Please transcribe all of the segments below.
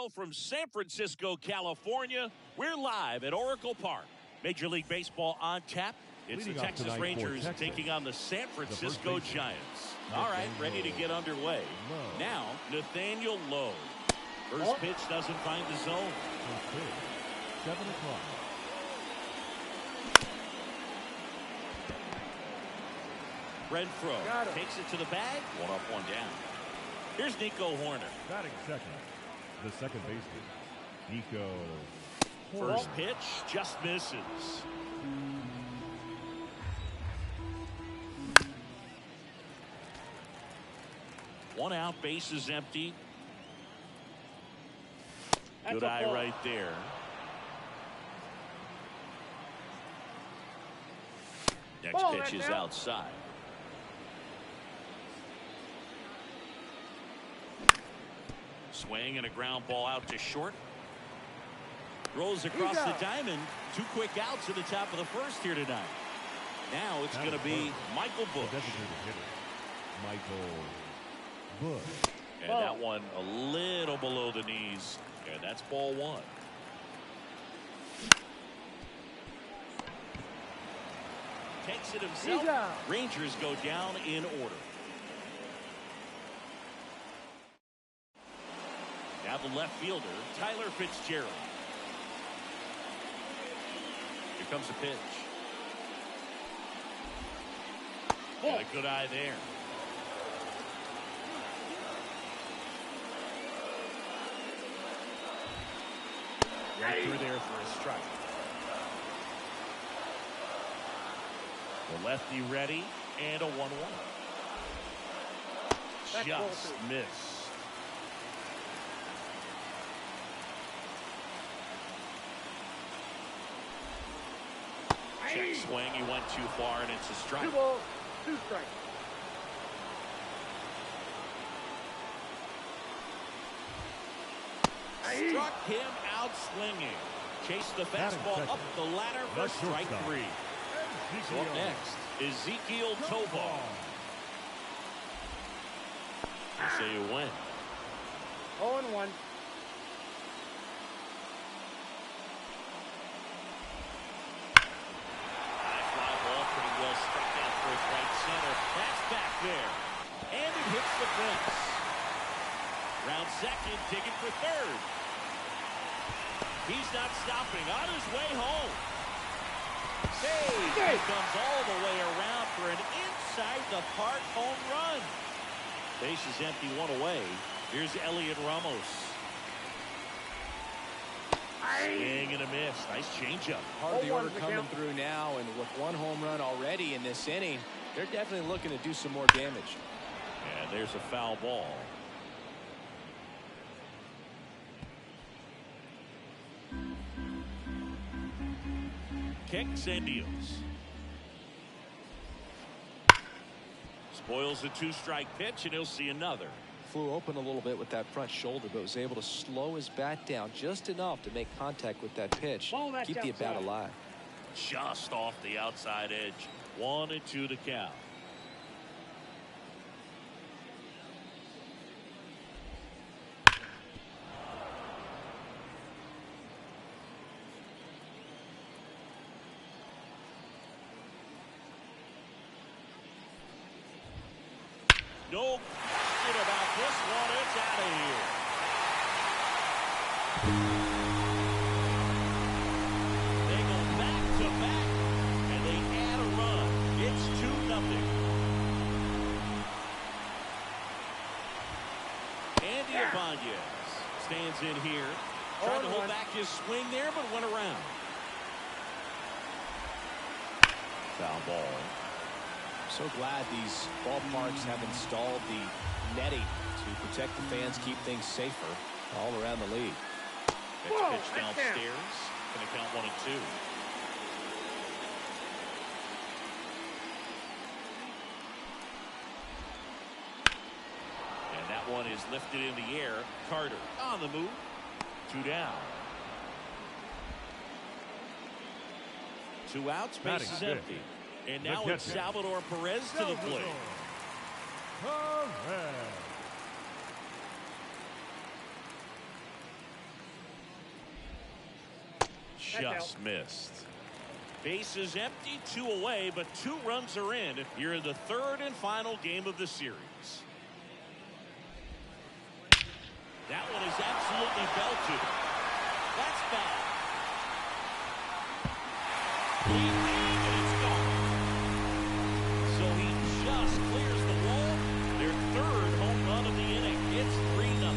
show from San Francisco, California. We're live at Oracle Park. Major League Baseball on tap. It's the Texas Rangers taking on the San Francisco Giants. All right, ready to get underway. Now, Nathaniel Lowe. First pitch doesn't find the zone. 7 o'clock. Renfroe takes it to the bag. One up, one down. Here's Nico Horner. Batting second, the second baseman, Nico Horner. First pitch just misses. One out, base is empty. Good eye right there. Next pitch is outside. Swing and a ground ball out to short. Rolls across the diamond. 2 quick outs at the top of the first here tonight. Now it's going to be Michael Busch. Michael Busch. And that one a little below the knees. And that's ball 1. Takes it himself. Rangers go down in order. Now the left fielder, Tyler Fitzgerald. Here comes a pitch. Got a good eye there. Right through there for a strike. The lefty ready and a 1-1. Just missed. Check swing, he went too far and it's a strike. 2 balls, 2 strikes. Struck him out swinging. Chased the fastball up the ladder for strike 3. So up next, Ezekiel Tovar. I say you win. 0-1. Center. That's back there. And it hits the fence. Round second, digging for third. He's not stopping. On his way home. Save. He comes all the way around for an inside-the-park home run. Base is empty, 1 away. Here's Elliot Ramos. Swing and a miss. Nice changeup. Part of the order coming through now, and with 1 home run already in this inning, they're definitely looking to do some more damage. And there's a foul ball. Kicks and deals. Spoils a 2-strike pitch, and he'll see another. Flew open a little bit with that front shoulder, but was able to slow his bat down just enough to make contact with that pitch. Keep the at-bat alive. Just off the outside edge. 1-2 the count. No question about this one. It's out of here. They go back to back, and they add a run. It's 2-0. Andy Ibanez stands in here. Tried to hold back his swing there, but went around. Foul ball. So glad these ballparks have installed the netting to protect the fans, keep things safer all around the league. Next pitch downstairs. Going to count 1-2. And that one is lifted in the air. Carter on the move. 2 down. 2 outs. Base is empty. And now it's Salvador Perez to the plate. just missed. Base is empty, 2 away, but 2 runs are in here in the 3rd and final game of the series. That one is absolutely belted. That's bad. It's gone. So he just clears the wall. Their 3rd home run of the inning. It's 3-0.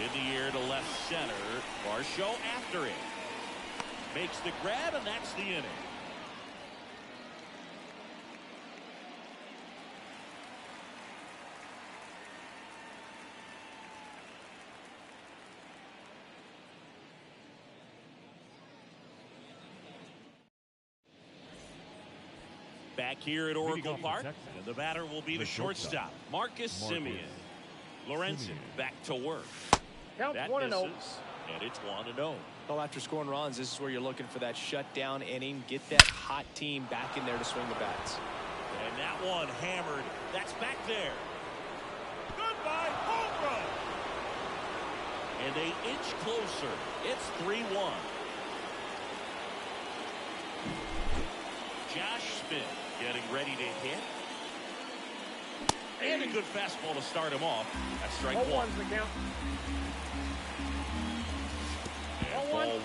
In the air to left center. Varsho after it. Makes the grab, and that's the inning. Back here at Oracle Park, and the batter will be the shortstop, Marcus Semien. Lorenzen back to work. Count That 1-0. misses, and it's 1-0. Well, after scoring runs, this is where you're looking for that shutdown inning. Get that hot team back in there to swing the bats. And that one hammered. That's back there. Goodbye, home run. And they inch closer. It's 3-1. Josh Smith getting ready to hit. And a good fastball to start him off. That's strike 1. 0-1's the count. And ball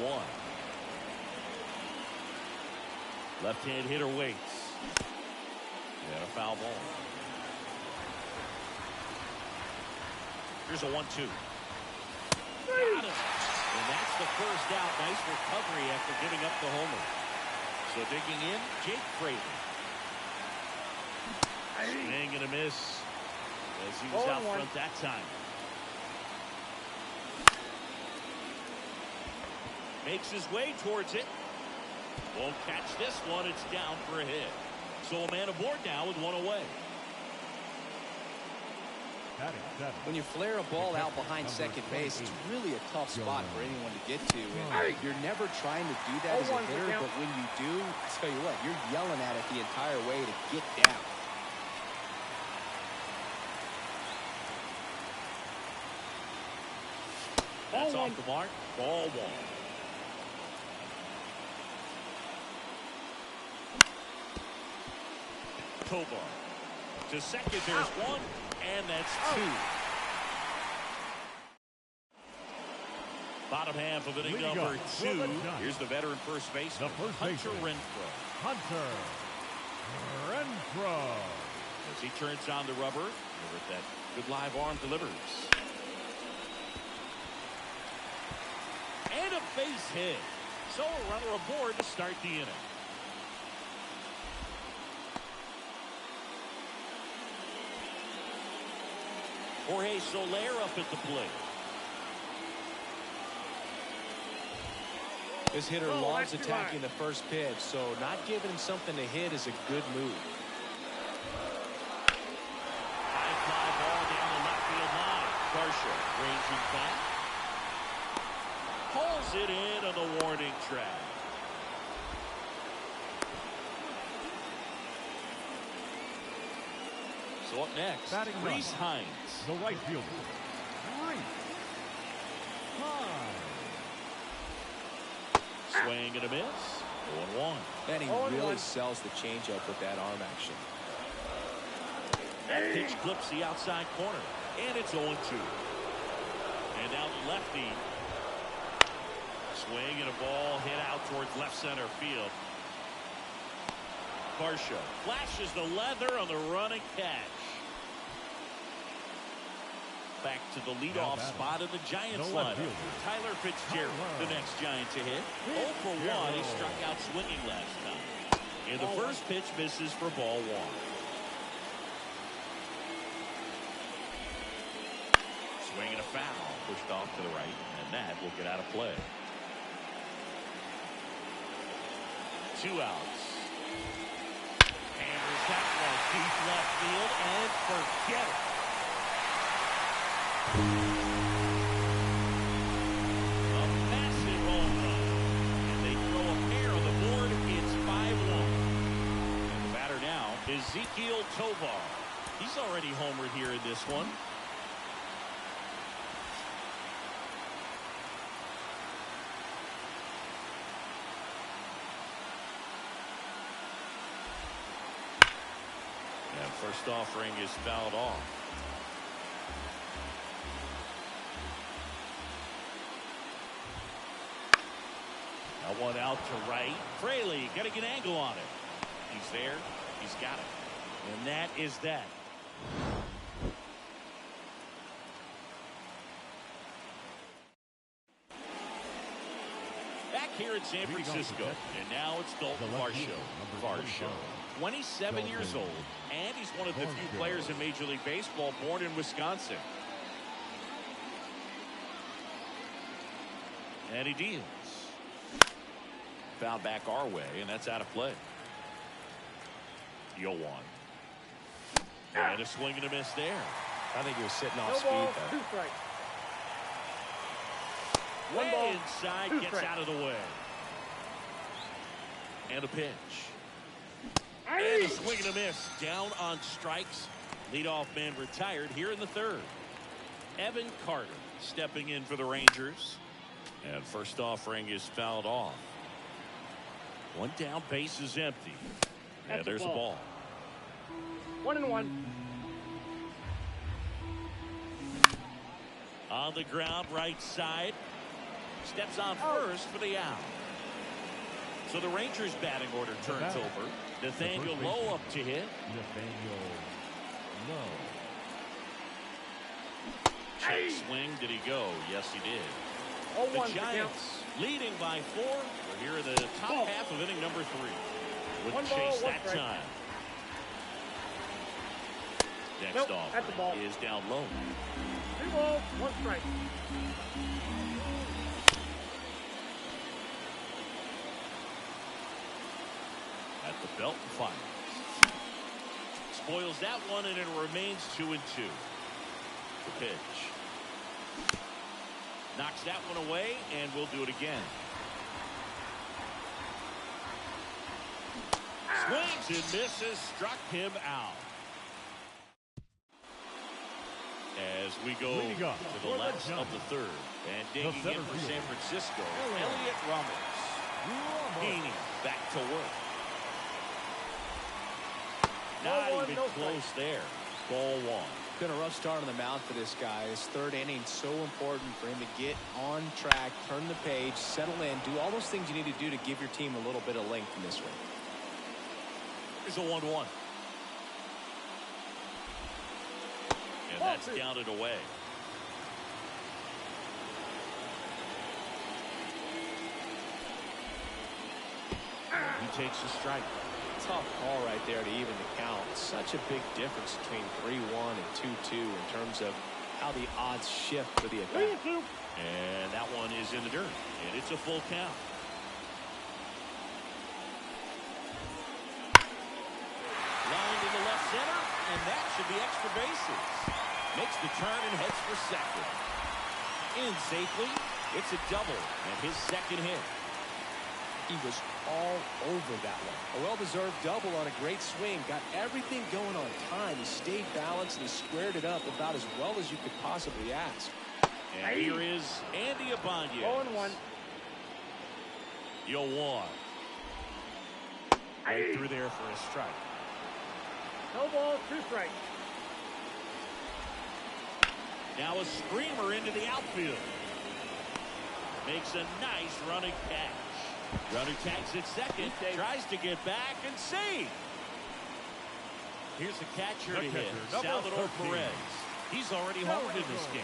1. Left-hand hitter waits. And a foul ball. Here's a 1-2. Got him. And that's the first out. Nice recovery after giving up the homer. So digging in, Jake Craven. Swing and a miss as he was out front that time. Makes his way towards it. Won't catch this one. It's down for a hit. So a man aboard now with 1 away. When you flare a ball out behind second base, it's really a tough spot for anyone to get to. And you're never trying to do that as a hitter, but when you do, I tell you what, you're yelling at it the entire way to get down. That's off the mark. Ball 1. Tovar to second. There's 1, and that's 2. Bottom half of inning number 2. Here's the veteran first baseman, Hunter Renfroe. Hunter Renfroe. As he turns on the rubber, with that good live arm delivers. And a base hit. So a runner aboard to start the inning. Jorge Soler up at the plate. This hitter loves attacking the first pitch, so not giving him something to hit is a good move. High fly ball down the left field line. Varsho ranging back. Pulls it in on the warning track. So up next, Reese Hines. The right fielder. Reese Hines. Swing and a miss. 1-1. And he really sells the changeup with that arm action. That pitch clips the outside corner. And it's 0-2. And now the lefty. Swing and a ball hit out towards left center field. Varsho flashes the leather on the running catch. Back to the leadoff spot in the Giants lineup. Tyler Fitzgerald, the next Giant to hit. 0 for 1. He struck out swinging last time. And the first pitch misses for ball 1. Swing and a foul. Pushed off to the right. And that will get out of play. 2 outs. Hammers that one deep left field and forget it. A massive home run. And they throw a pair on the board. It's 5-1. And the batter now is Ezequiel Tovar. He's already homered here in this one. first offering is fouled off. Now one out to right. Fraley getting an angle on it. He's there. He's got it. And that is that. Back here in San Francisco, and now it's Dalton Varsho. 27 years old, and he's one of the few players in Major League Baseball born in Wisconsin. And he deals. Foul back our way, and that's out of play. 0-1. And a swing and a miss there. I think he was sitting off No speed ball, there. 2 strikes. Way ball, inside, 2 gets strikes. out of the way. And a pitch. And a swing and a miss. Down on strikes. Leadoff man retired here in the third. Evan Carter stepping in for the Rangers. And first offering is fouled off. One down, base is empty. And there's a ball. 1-1. On the ground, right side. Steps on first for the out. So the Rangers batting order turns over. Nathaniel Lowe up to hit. Nathaniel Lowe. Check swing. Did he go? Yes, he did. The Giants leading by 4. We're here in the top half of inning number 3. Wouldn't chase that time. Next off is down low. 3 balls, 1 strike. At the belt and fires. Spoils that one, and it remains 2-2. The pitch. Knocks that one away, and we'll do it again. Swings and misses, struck him out. As we go to the last of the third. And digging in for San Francisco, Elliot Ramos. Heaney back to work. Not even close there. Ball 1. Been a rough start on the mound for this guy. His third inning, so important for him to get on track, turn the page, settle in, do all those things you need to do to give your team a little bit of length in this one. Here's a 1-1. And that's down and away. He takes a strike. Tough call right there to even the count. Such a big difference between 3-1 and 2-2 in terms of how the odds shift for the at-bat. And that one is in the dirt. And it's a full count. Line to the left center, and that should be extra bases. Makes the turn and heads for second. In safely, it's a double and his second hit. He was all over that one. A well-deserved double on a great swing. Got everything going on time. He stayed balanced and he squared it up about as well as you could possibly ask. And here is Andy Ibanez. 0-1. 0-1. Right through there for a strike. No ball, 2 strikes. Now a screamer into the outfield. Makes a nice running catch. Runner tags at second. Tries to get back and save. Here's the catcher to hit. Salvador Perez. He's already homered in this game.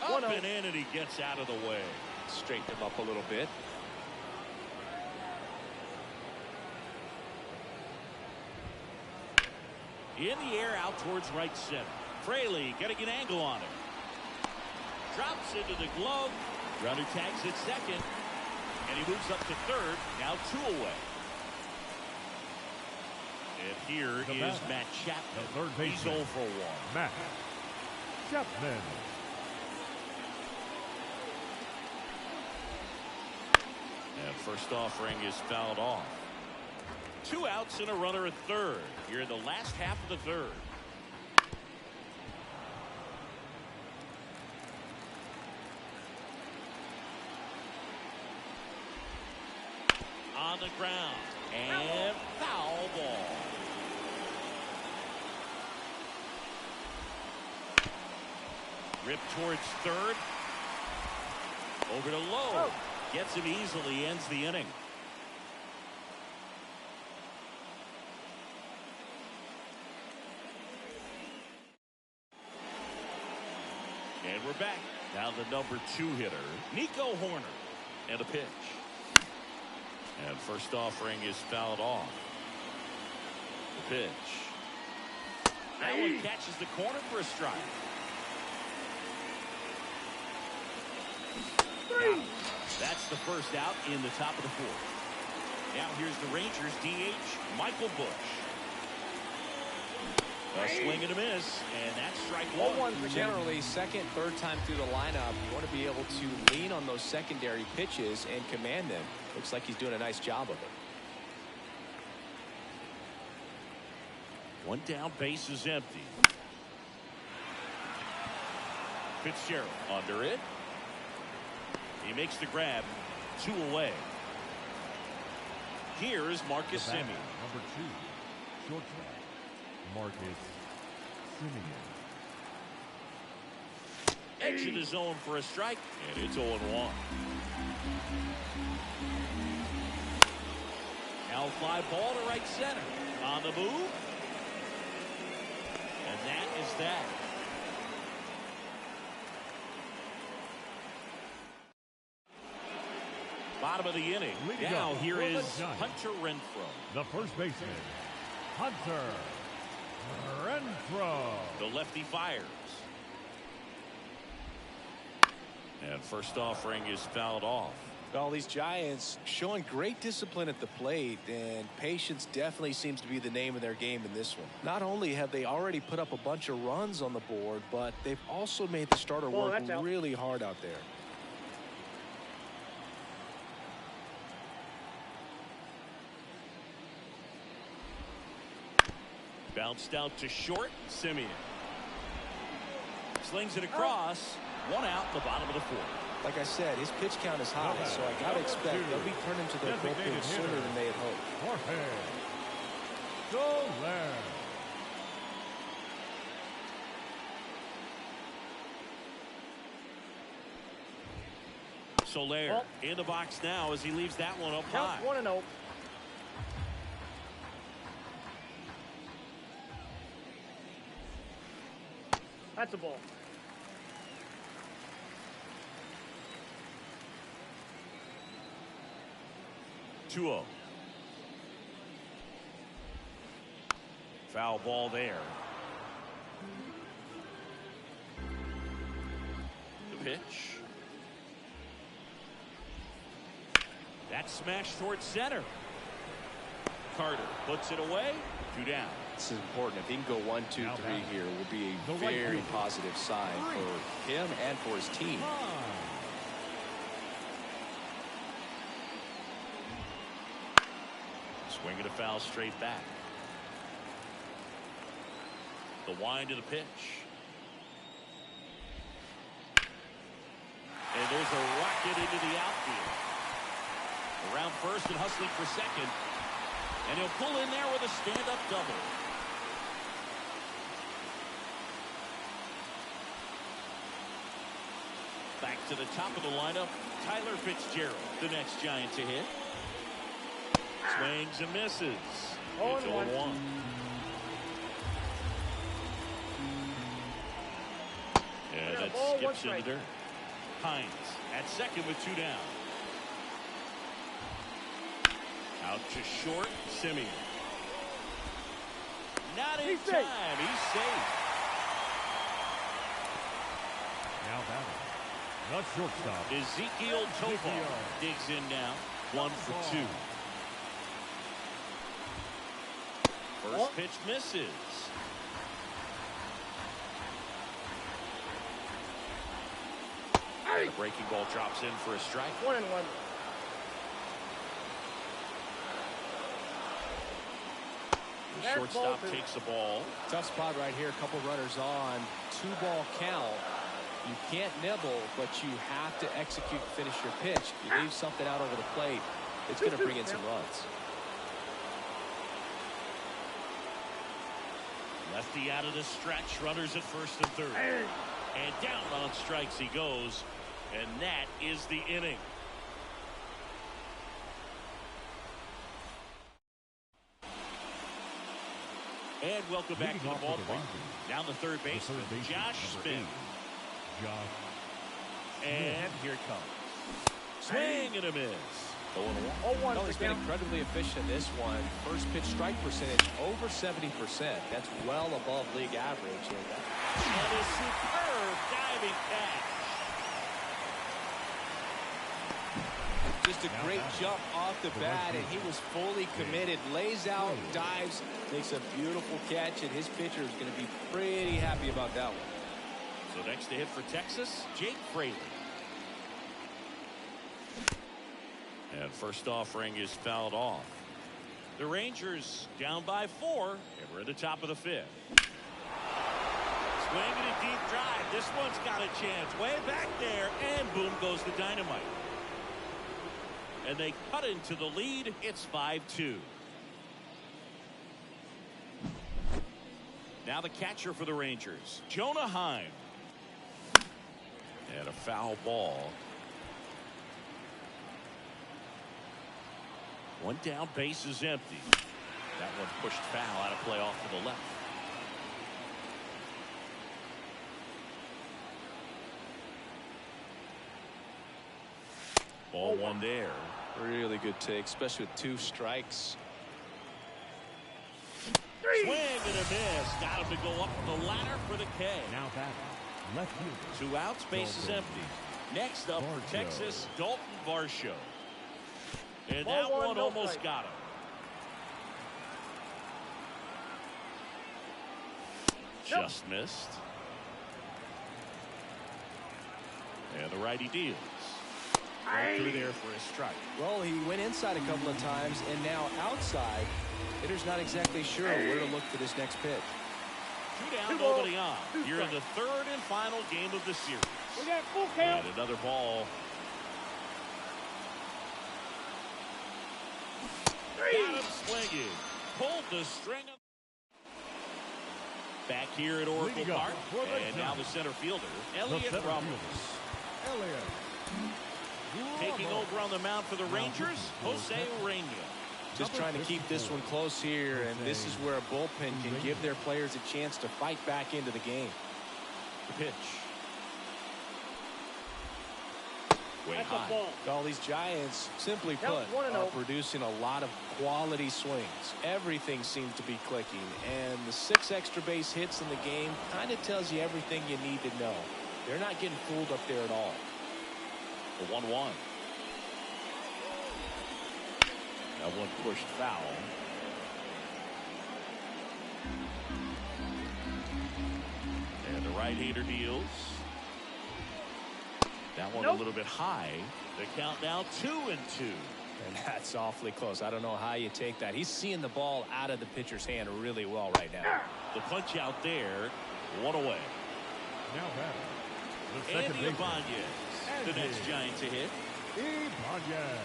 Up and in, and he gets out of the way. Straighten him up a little bit. In the air out towards right center. Fraley getting an angle on it. Drops into the glove. Runner tags at second. And he moves up to third. Now 2 away. And here is Matt Chapman. He's 0 for 1. Matt Chapman. And first offering is fouled off. 2 outs and a runner at third. Here in the last half of the third. on the ground. And foul ball. Ripped towards third. Over to Lowe. Gets him easily, ends the inning. And we're back. Now the number 2 hitter, Nico Horner. And a pitch. And first offering is fouled off. The pitch. That one catches the corner for a strike. That's the first out in the top of the 4th. Now here's the Rangers DH, Michael Busch. A swing and a miss, and that's strike one. Generally, second, third time through the lineup, you want to be able to lean on those secondary pitches and command them. Looks like he's doing a nice job of it. One down, base is empty. Fitzgerald under it. He makes the grab, 2 away. Here's Marcus Semien. Number 2, shortstop, Marcus Semien. Edge of the zone for a strike, and it's 0-1. Now fly ball to right center. On the move. And that is that. Bottom of the inning. Now here is Hunter Renfroe. The first baseman, Hunter Renfroe. The lefty fires. And first offering is fouled off. Well, these Giants showing great discipline at the plate, and patience definitely seems to be the name of their game in this one. Not only have they already put up a bunch of runs on the board, but they've also made the starter work really hard out there. Bounced out to short. Semien slings it across. 1 out in the bottom of the 4th. Like I said, his pitch count is high, so I got to expect they'll be turning to their bullpen sooner than they had hoped. Soler in the box now as he leaves that one up high. 1-0. That's a ball. Two-0. Foul ball there. The pitch. That's smashed towards center. Carter puts it away. 2 down. This is important. If he can go 1, 2, 3 here, will be a very positive sign for him and for his team. Swinging a foul straight back. The wind of the pitch. And there's a rocket into the outfield. Around first and hustling for second. And he'll pull in there with a stand-up double. Back to the top of the lineup, Tyler Fitzgerald, the next Giant to hit. Swings and misses. It's 0-1. And that skips in the dirt. Hines at second with 2 down. Out to short, Semien. Not in time. He's safe. Now batting, the shortstop, Ezekiel Tovar digs in now. 1 for 2. First pitch misses. And the breaking ball drops in for a strike. 1-1. The shortstop takes the ball. Tough spot right here. A couple runners on. 2-ball count. You can't nibble, but you have to execute, finish your pitch. You leave something out over the plate, it's going to bring in some runs. Lefty out of the stretch. Runners at first and third. And down on strikes he goes. And that is the inning. And welcome back to the ballpark. Down the third baseman, Josh Smith. And here it comes. Swing and a miss. 0-1. Well, he's been incredibly efficient in this one. First pitch strike percentage over 70%. That's well above league average. And a superb diving catch. Just a great jump off the bat, and he was fully committed. Lays out, dives, makes a beautiful catch, and his pitcher is going to be pretty happy about that one. So next to hit for Texas, Jake Fraley. And first offering is fouled off. The Rangers down by 4, and we're in the top of the 5th. Swinging a deep drive. This one's got a chance. Way back there, and boom goes the dynamite. And they cut into the lead. It's 5-2. Now the catcher for the Rangers, Jonah Heim. And a foul ball. One down, base is empty. That one pushed foul out of play off to the left. Ball one there. Really good take, especially with 2 strikes. Swing and a miss. Got him to go up the ladder for the K. Now back. Left field. 2 outs, base is empty. Next up for Texas, Dalton Varsho. And that one almost got him. Just missed. And the righty deals. Right through there for a strike. Well, he went inside a couple of times, and now outside. Hitter's not exactly sure where to look for this next pitch. 2 down, nobody on. You're in the 3rd and final game of the series. We got full count. And another ball. Got him swinging. Pulled the string. Back here at Oracle Park. And now the center fielder, Elliot Ramos. Taking over on the mound for the Rangers, Jose Urena. Just trying to keep this one close here, and this is where a bullpen can give their players a chance to fight back into the game. The pitch. Way That's high. a ball. All these Giants, simply put, are producing a lot of quality swings. Everything seems to be clicking, and the 6 extra base hits in the game kind of tells you everything you need to know. They're not getting fooled up there at all. The 1-1. That one pushed foul. And the right-hander deals. That one a little bit high. The count now 2-2. And that's awfully close. I don't know how you take that. He's seeing the ball out of the pitcher's hand really well right now. The punch out there. 1 away. Now batter. Andy Ibanez. The next Giant to hit. Ibanez.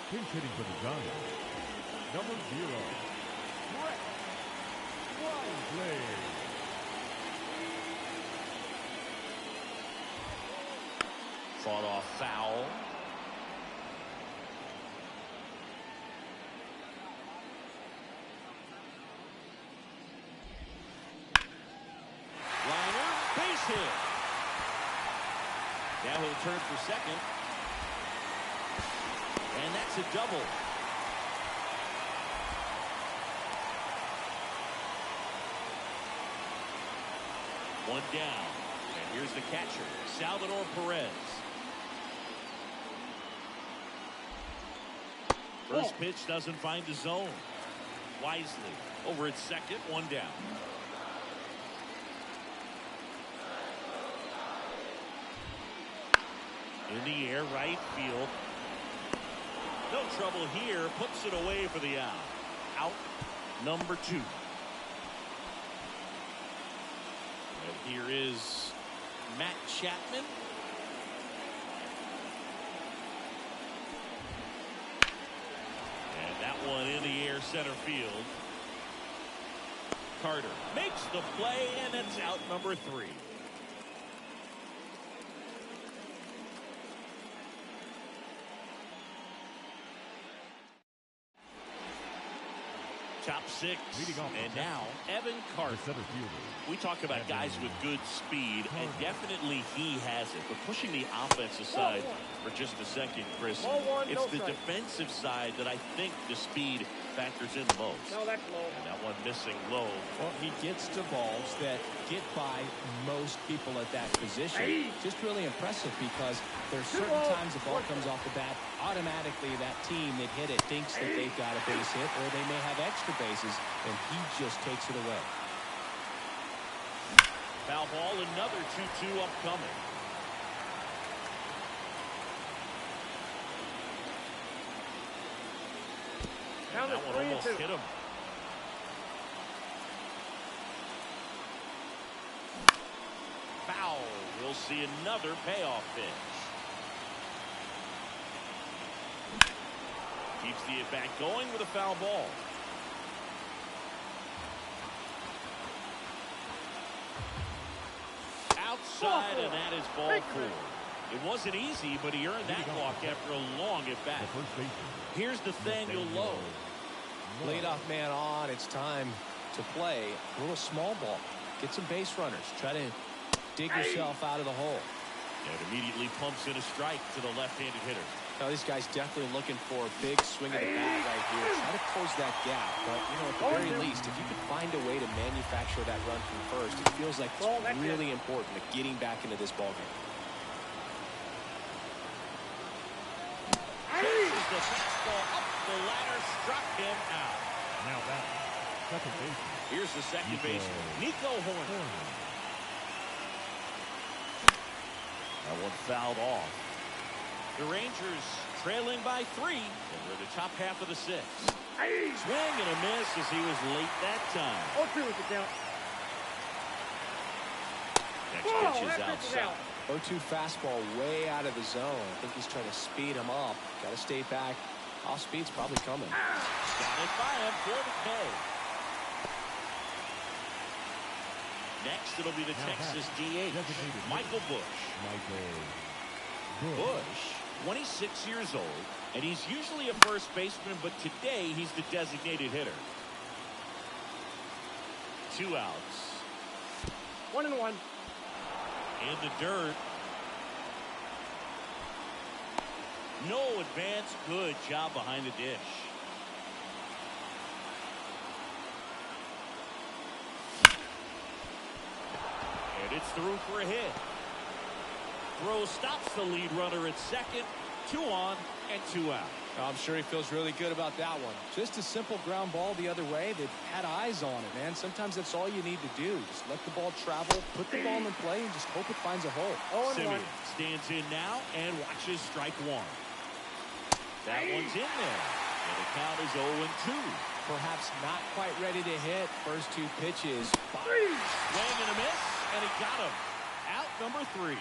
Pinch hitting for the Giants. Number 0. Brett. One play. Fought off foul. Liner, base hit. Now he'll turn for second. And that's a double. One down. And here's the catcher, Salvador Perez. First pitch doesn't find the zone. Wisely over at second, 1 down. In the air, right field. No trouble here. Puts it away for the out. Out number 2. Here is Matt Chapman. And that one in the air center field. Carter makes the play, and it's out number 3. Top 6, and now Evan Carter. We talk about guys with good speed, and definitely he has it. But pushing the offensive side for just a second, Chris, it's the defensive side that I think the speed factors in the most. No, that's low. And that one missing low. Well, he gets to balls that get by most people at that position. Just really impressive because there's certain times the ball comes off the bat, automatically that team that hit it thinks that they've got a base hit, or they may have extra bases, and he just takes it away. Foul ball, another 2-2 upcoming. And that one almost hit him. Foul. We'll see another payoff pitch. Keeps the at-bat going with a foul ball. Outside, and that is ball 4. It wasn't easy, but he earned that walk after a long at-bat. Here's Nathaniel Lowe. Leadoff man on. It's time to play a little small ball. Get some base runners. Try to dig yourself out of the hole. And immediately pumps in a strike to the left-handed hitter. Now, this guy's definitely looking for a big swing of the bat right here. Try to close that gap. But, you know, at the very least, if you could find a way to manufacture that run from first, it feels like it's really important to getting back into this ballgame. Chases the fastball up the ladder, struck him out. Now back, second base. Here's the second baseman, Nico Horner. That one fouled off. The Rangers trailing by 3, and we're in the top half of the 6th. Swing and a miss as he was late that time. 0-2 is the count. Next pitch is outside. 0-2 fastball way out of the zone. I think he's trying to speed him up. Got to stay back. Off speed's probably coming. Got it by him for the K. Next, it'll be the Texas DH, Michael Busch. Busch, 26 years old, and he's usually a first baseman, but today he's the designated hitter. 2 outs. 1-1. In the dirt. No advance. Good job behind the dish. And it's through for a hit. Throw stops the lead runner at second. 2 on and 2 out. I'm sure he feels really good about that one. Just a simple ground ball the other way. They've had eyes on it, man. Sometimes that's all you need to do. Just let the ball travel, put the ball in play, and just hope it finds a hole. 0-1. Simeon stands in now and watches strike 1. That one's in there. And the count is 0-2. Perhaps not quite ready to hit. First 2 pitches. Swing and a miss, and he got him. Out number 3.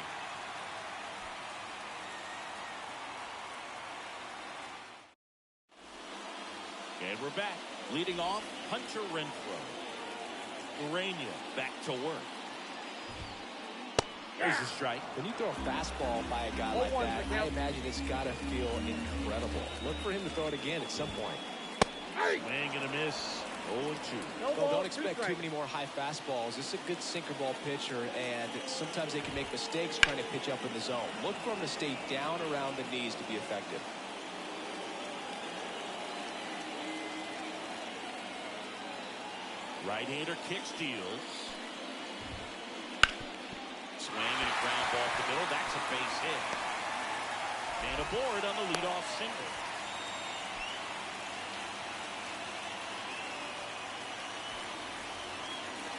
And we're back. Leading off, Hunter Renfroe. Urania back to work. There's a strike. When you throw a fastball by a guy like that, I imagine it's got to feel incredible. Look for him to throw it again at some point. Swing and a miss. 0-2. Well, don't expect too many more high fastballs. This is a good sinker ball pitcher, and sometimes they can make mistakes trying to pitch up in the zone. Look for him to stay down around the knees to be effective. Right-hander kick steals. Swing and a ground ball to the middle. That's a base hit. And aboard on the leadoff single.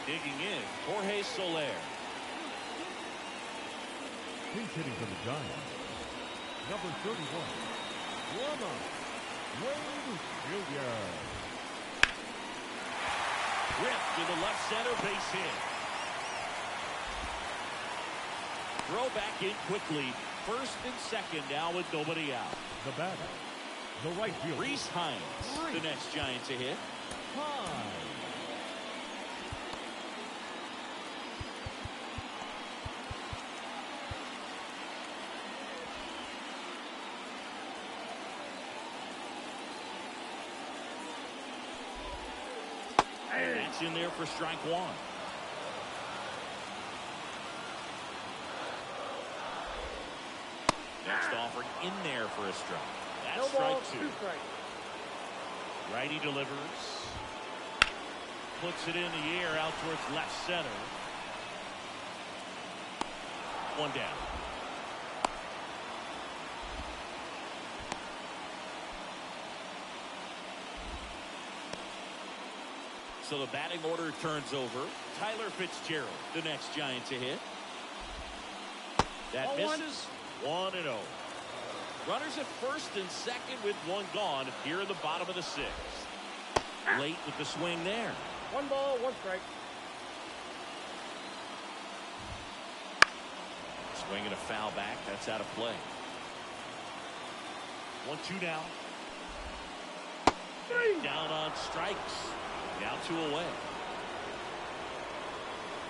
Digging in, Jorge Soler. Pinch hitting for the Giants. Number 31, Wade Hilliard. Ripped to the left center base hit. throw back in quickly. First and second now with nobody out. The batter, the right fielder, Reese Hines, the next Giant to hit. That's in there for strike one. Next offering in there for a strike. That's No strike ball, two. Strikes. Righty delivers. Puts it in the air out towards left center. One down. So the batting order turns over. Tyler Fitzgerald, the next Giant to hit. That misses. 1-0. Runners at first and second with one gone here in the bottom of the sixth. Late with the swing there. 1 ball, 1 strike. Swing and a foul back. That's out of play. 1-2 now. Down on strikes. Now 2 away.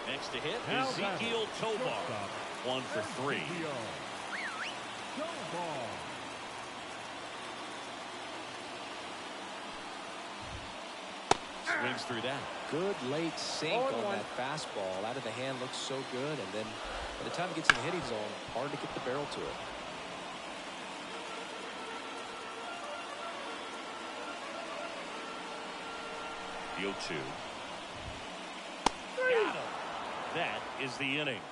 Next to hit, Ezekiel Tovar. 1 for 3. Swings through that. Good late sink on that fastball. Out of the hand, looks so good. And then by the time it gets in the hitting zone, hard to get the barrel to it. The 0-2. Got him. That is the inning.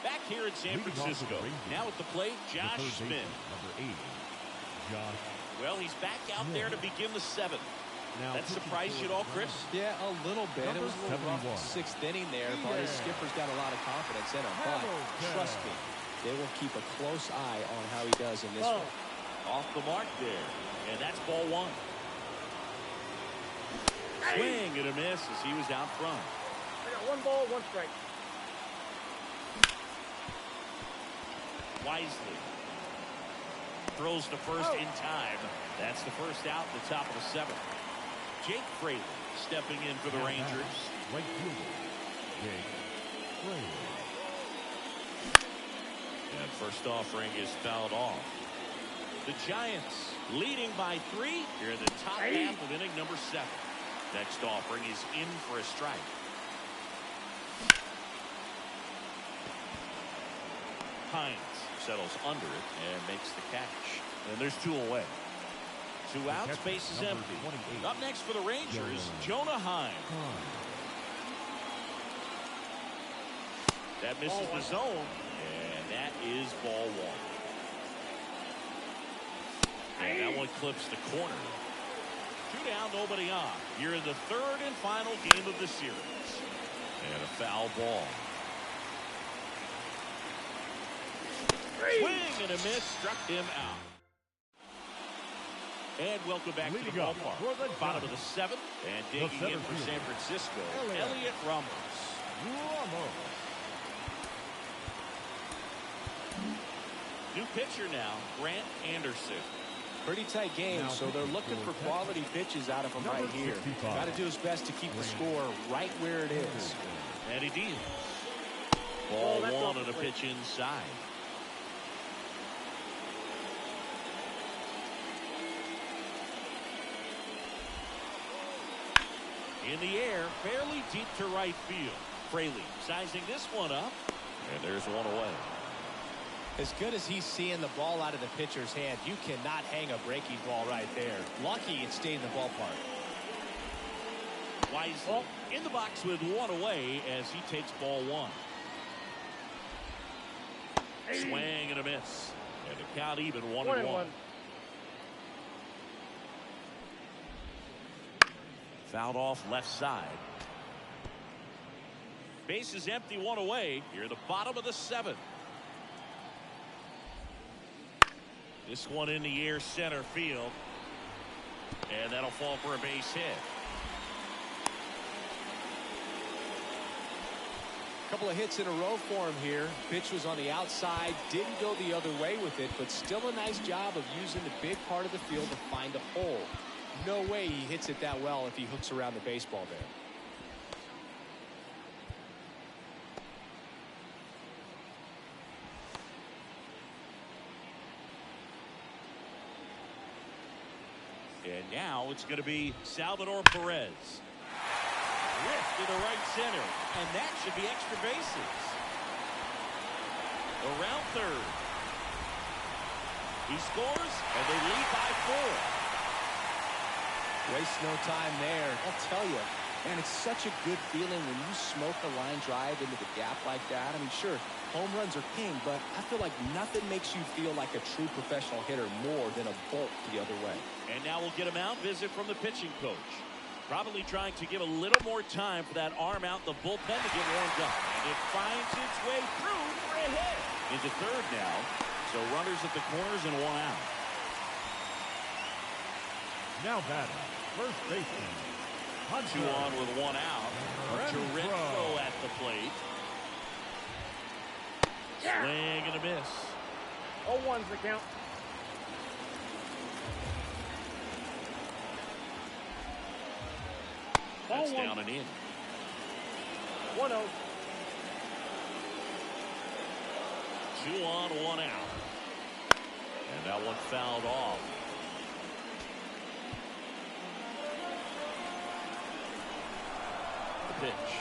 Back here in San Francisco. Now at the plate, Josh Smith. Number 8, Josh. Well, he's back out there to begin the 7th. That surprised you at all, Chris? Yeah, a little bit. It was a little rough 6th inning there, but his skipper's got a lot of confidence in him. But trust me, they will keep a close eye on how he does in this one. Off the mark there. And that's ball 1. Swing and a miss as he was out front. I got 1 ball, 1 strike. Wisely throws to first in time. That's the first out at the top of the 7th. Jake Fraley stepping in for the Rangers. Right fielder, Jake Fraley. And first offering is fouled off. The Giants leading by 3 here in the top half of inning number 7. Next offering is in for a strike. Hines settles under it and makes the catch. And there's 2 away. 2 outs, base is empty. 28. Up next for the Rangers, Jonah Hines. That misses the zone, and that is ball 1. And that one clips the corner. 2 down, nobody on. You're in the 3rd and final game of the series. And a foul ball. Swing and a miss, struck him out. And welcome back to the ballpark. Bottom of the 7th, and digging in for San Francisco, Elliot Ramos. New pitcher now, Grant Anderson. Pretty tight game, so they're looking for quality pitches out of him right here. Got to do his best to keep the score right where it is. And he deals. Ball 1 on a pitch inside. In the air, fairly deep to right field. Fraley sizing this one up, and there's 1 away. As good as he's seeing the ball out of the pitcher's hand, you cannot hang a breaking ball right there. Lucky it stayed in the ballpark. Wisely in the box with 1 away as he takes ball 1. Swing and a miss. And the count even 1-1. Fouled off left side. Base is empty, 1 away. Here the bottom of the 7th. This one in the air, center field. And that'll fall for a base hit. Couple of hits in a row for him here. Pitch was on the outside, didn't go the other way with it, but still a nice job of using the big part of the field to find a hole. No way he hits it that well if he hooks around the baseball there. And now it's going to be Salvador Perez. Ripped to the right center, and that should be extra bases. Around third. He scores, and they lead by 4. Waste no time there. I'll tell you, man, it's such a good feeling when you smoke a line drive into the gap like that. I mean, sure, home runs are king, but I feel like nothing makes you feel like a true professional hitter more than a bolt the other way. And now we'll get a mound visit from the pitching coach. Probably trying to give a little more time for that arm out in the bullpen to get warmed up. And it finds its way through for a hit. Into third now. So runners at the corners and 1 out. Now batting, first baseman. 2 on with 1 out. Renfroe at the plate. Swing and a miss. 0-1's the count. That's down and in. 1-0. 2 on, 1 out. And that one fouled off. The pitch.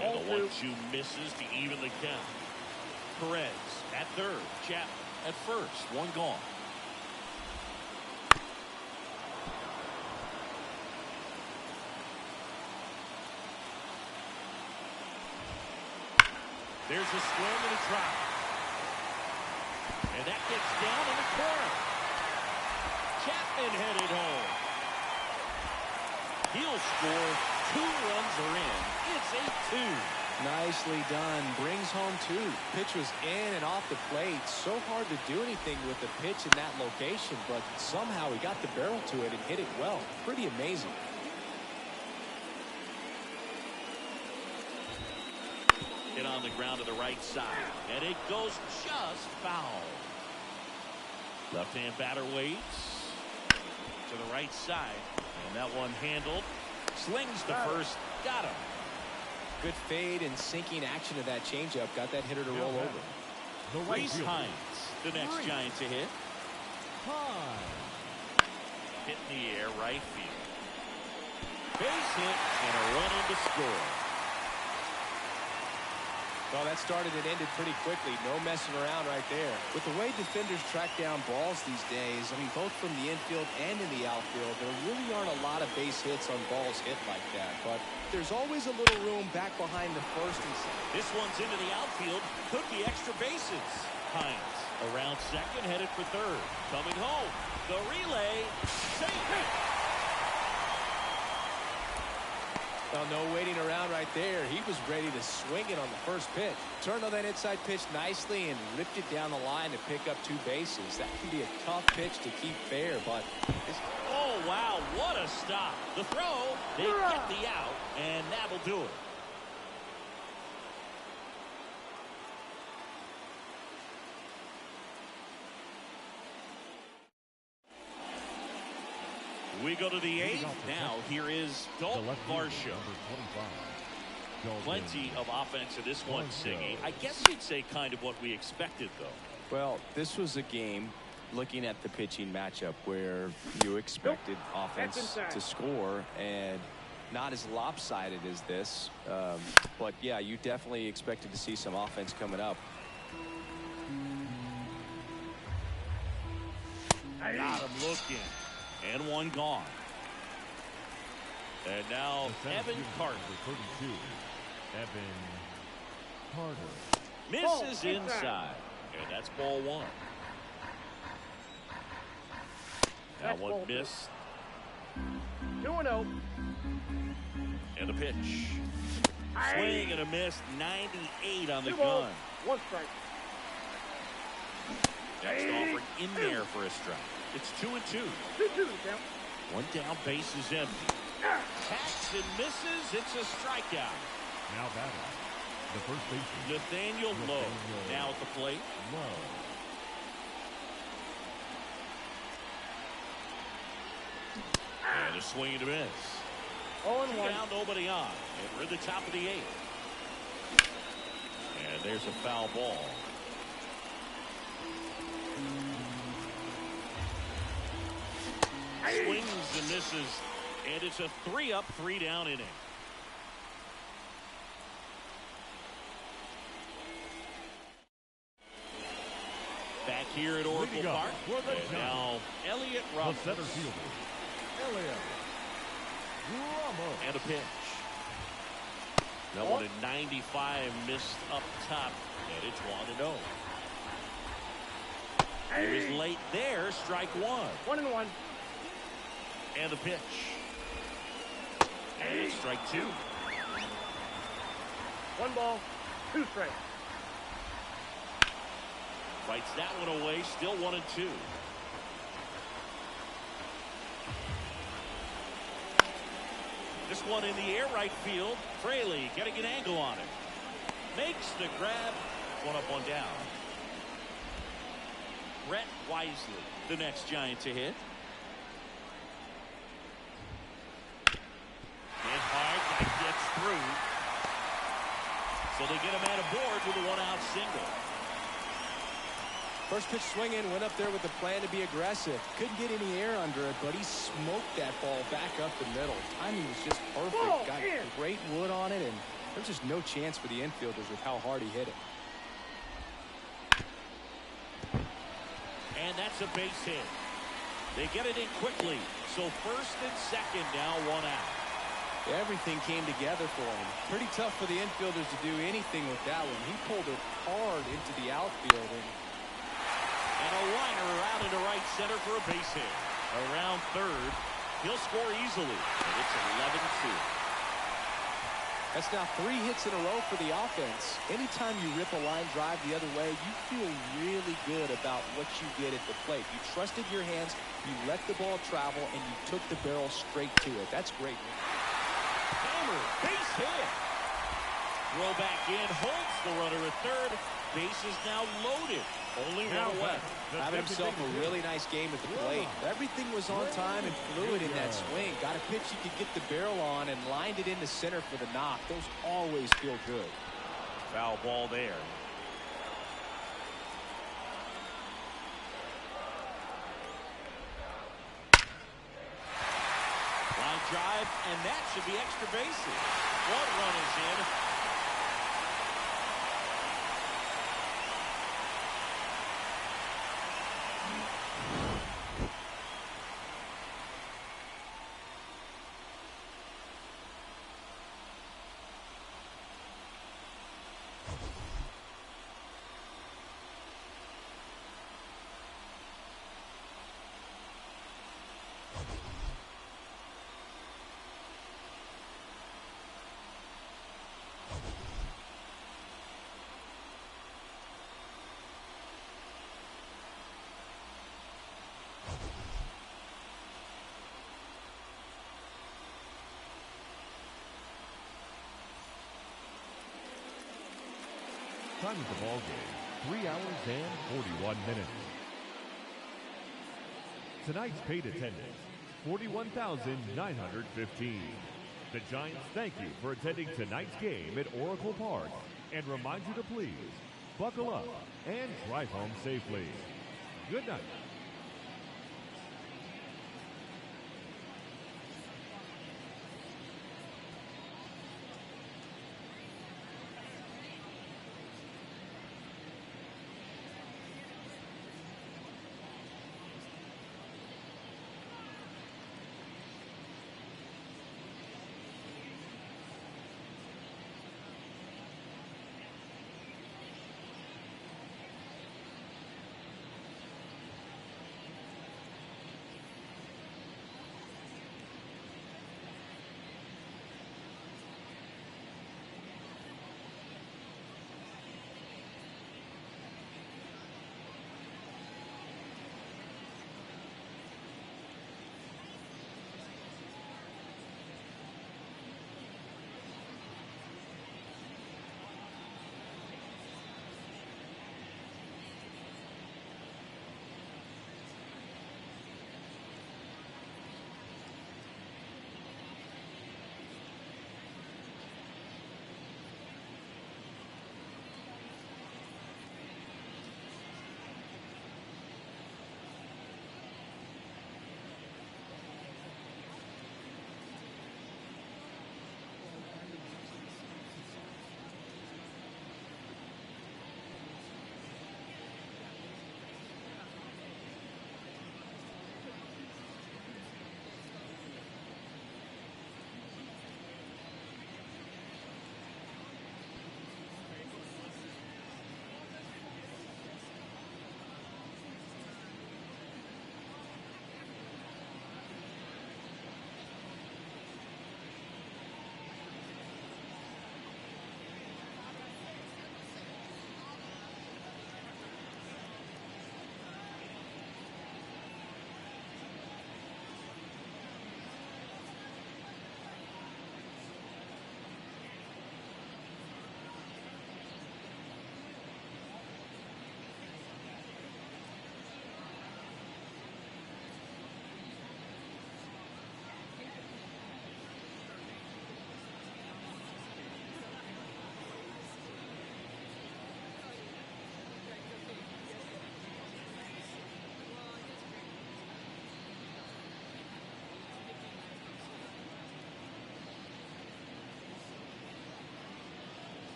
And the 1-2 misses to even the count. Perez at third. Chapman at first. 1 gone. There's a swing and a drop. And that gets down in the corner. Chapman headed home. He'll score. 2 runs are in. It's 8-2. Nicely done. Brings home 2. Pitch was in and off the plate. So hard to do anything with the pitch in that location, but somehow he got the barrel to it and hit it well. Pretty amazing. Hit on the ground to the right side, and it goes just foul. Left-hand batter waits to the right side, and that one handled. Slings to first, got him. Good fade and sinking action of that changeup got that hitter to roll over. Reese Hines, the next Giant to hit. Hit in the air, right field. Base hit and a run in to score. Well, that started and ended pretty quickly. No messing around right there. With the way defenders track down balls these days, I mean, both from the infield and in the outfield, there really aren't a lot of base hits on balls hit like that. But there's always a little room back behind the first and second. This one's into the outfield. Could be extra bases. Hines around second, headed for third. Coming home. The relay. Safe. Well, no waiting around right there. He was ready to swing it on the first pitch. Turned on that inside pitch nicely and ripped it down the line to pick up 2 bases. That can be a tough pitch to keep fair, but... Oh, wow, what a stop. The throw, they get the out, and that'll do it. We go to the 8th. Now, here is Dalton Varsho. Plenty of offense in this one, Siggy. I guess you'd say kind of what we expected, though. Well, this was a game, looking at the pitching matchup, where you expected offense to score, and not as lopsided as this. But, yeah, you definitely expected to see some offense coming up. Got him looking. And 1 gone. And now Evan Carter. 32. Evan Carter. Misses inside. And that's ball 1. That one missed. 2-0. And a pitch. Swing and a miss. 98 on the 2 gun. balls, 1 strike. Next offering in there for a strike. It's 2-2. 2-2 the count. One down, base is empty. Hacks and misses. It's a strikeout. Now batting, the first baseman, Nathaniel Lowe now at the plate. Lowe. And a swing and a miss. 0-1. Down, nobody on. And we're at the top of the 8th. And there's a foul ball. Swings and misses. And it's a 3-up, 3-down inning. Back here at Oracle Park. And now Elliott The Ramos. center fielder, Elliott Ramos. And a pitch. That one at 95 missed up top. And it's 1-0. He was late there. Strike one. 1-1. And the pitch. And it's strike two. 1 ball, 2 strikes. Fights that one away. Still 1-2. This one in the air right field. Fraley getting an angle on it. Makes the grab. 1 up, 1 down. Brett Wisely, the next Giant to hit. Hit hard. That gets through. So they get a man aboard with a 1-out single. First pitch swinging, went up there with the plan to be aggressive. Couldn't get any air under it, but he smoked that ball back up the middle. Timing was just perfect. Got great wood on it, and there's just no chance for the infielders with how hard he hit it. And that's a base hit. They get it in quickly. So first and second now, 1 out. Everything came together for him. Pretty tough for the infielders to do anything with that one. He pulled it hard into the outfield. And a liner out into right center for a base hit. Around third. He'll score easily. And it's 11-2. That's now 3 hits in a row for the offense. Anytime you rip a line drive the other way, you feel really good about what you did at the plate. You trusted your hands, you let the ball travel, and you took the barrel straight to it. That's great. Hammer, base hit. Throw back in, holds the runner at third. Base is now loaded. Only 1 away. Having himself a really nice game at the plate. Everything was on time and fluid in that swing. Got a pitch you could get the barrel on and lined it into center for the knock. Those always feel good. Foul ball there. Line drive, and that should be extra bases. 1 run is in. Time of the ball game, 3 hours and 41 minutes. Tonight's paid attendance, 41,915. The Giants thank you for attending tonight's game at Oracle Park and remind you to please buckle up and drive home safely. Good night.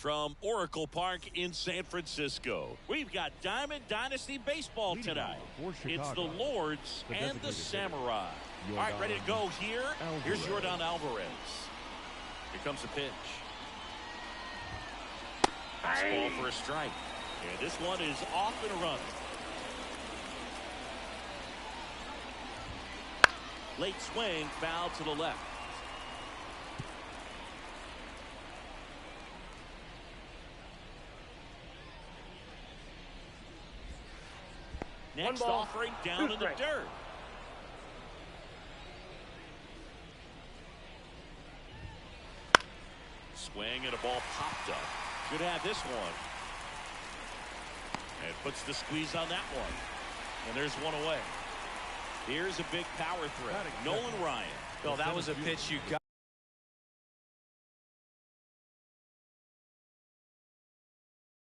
From Oracle Park in San Francisco, we've got Diamond Dynasty Baseball tonight. It's the Lords and the Samurai. All right, ready to go here. Here's Jordan Alvarez. Here comes the pitch. Fastball for a strike. And this one is off and running. Late swing, foul to the left. Next offering down in the dirt. Swing and a ball popped up. Should have this one. And puts the squeeze on that one. And there's one away. Here's a big power threat. Nolan Ryan. Well, that was a pitch you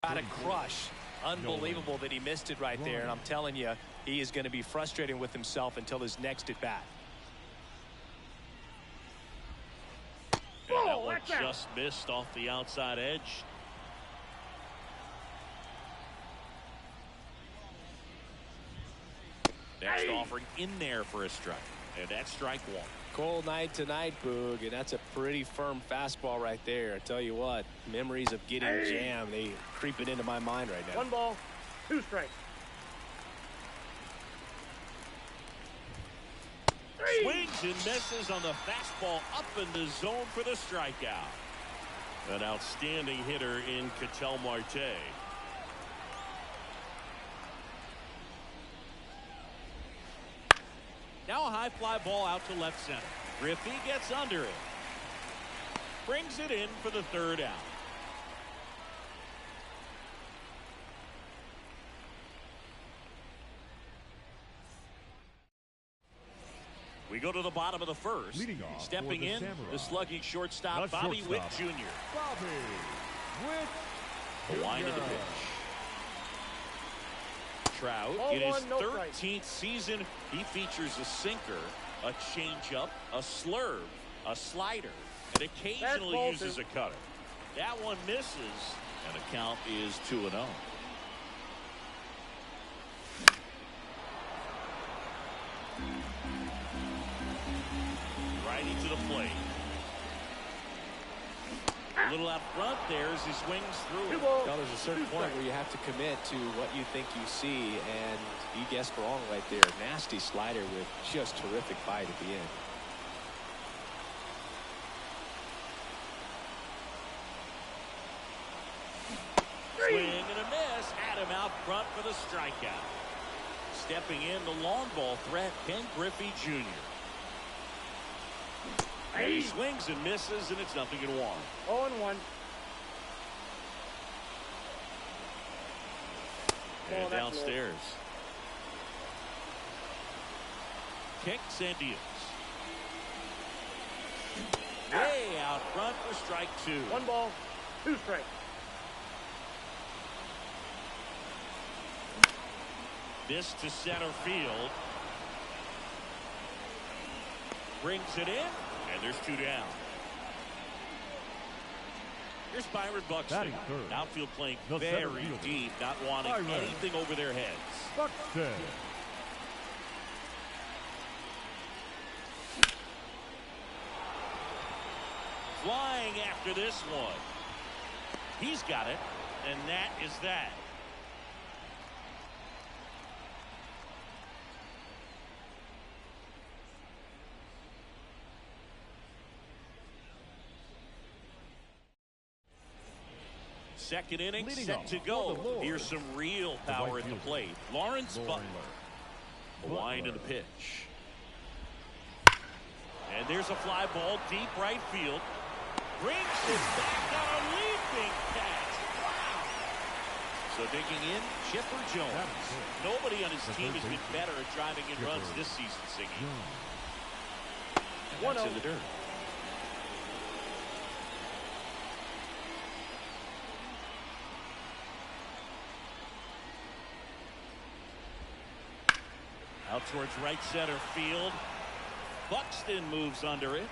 got to crush. Unbelievable that he missed it right there. And I'm telling you, he is going to be frustrated with himself until his next at bat. And that one just missed off the outside edge. Next offering in there for a strike. And that's strike one. Cold night tonight, Boog, and that's a pretty firm fastball right there. I tell you what, memories of getting jammed, they creeping into my mind right now. 1 ball, 2 strikes. Swings and misses on the fastball up in the zone for the strikeout. An outstanding hitter in Ketel Marte. Now a high fly ball out to left center. Griffey gets under it. Brings it in for the third out. We go to the bottom of the first. Stepping in, the slugging shortstop, Bobby Witt Jr. Bobby Witt Jr. The wind of the pitch. Trout, in his 13th season, he features a sinker, a changeup, a slurve, a slider, and occasionally uses a cutter. That one misses, and the count is 2-0. Righty to the plate. A little out front there as he swings through. Well, there's a certain point where you have to commit to what you think you see, and he guessed wrong right there. Nasty slider with just terrific bite at the end. Swing and a miss. Had him out front for the strikeout. Stepping in, the long ball threat, Ken Griffey Jr. And he swings and misses, and it's 0-1. 0-1. And downstairs. Kicks and deals. Way out front for strike 2. 1 ball, 2 strikes. This to center field. Brings it in, and there's 2 down. Here's Byron Buxton. Outfield playing very deep, not wanting anything over their heads. Buxton. Flying after this one. He's got it, and that is that. Second inning set to go. Here's some real power at the plate. Lawrence Butler. The wind of the pitch. And there's a fly ball deep right field. Brings it back on a leaping catch. Wow. So digging in, Chipper Jones. Nobody on his team has been better at driving in runs this season, Siggy. And that's in the dirt. Out towards right center field. Buxton moves under it.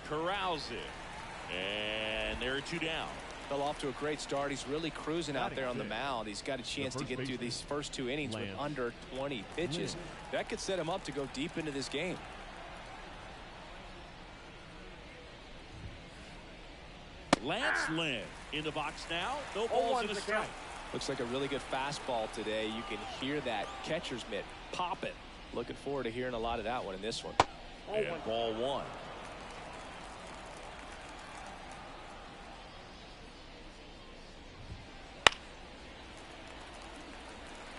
Corrals it. And there are 2 down. Fell off to a great start. He's really cruising out there on the mound. He's got a chance to get through these first 2 innings with under 20 pitches. That could set him up to go deep into this game. Lance Lynn in the box now. No balls and a strike. Looks like a really good fastball today. You can hear that catcher's mitt popping. Looking forward to hearing a lot of that one in this one. And ball 1.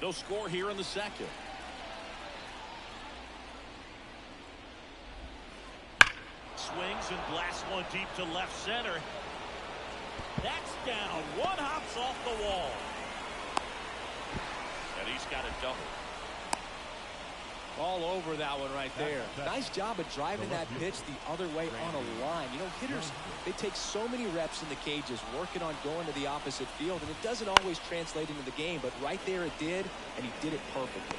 No score here in the second. Swings and blasts one deep to left center. That's down. One hops off the wall. And he's got a double. All over that one right there. Nice job of driving that pitch the other way on a line. You know, hitters, they take so many reps in the cages working on going to the opposite field, and it doesn't always translate into the game, but right there it did, and he did it perfectly.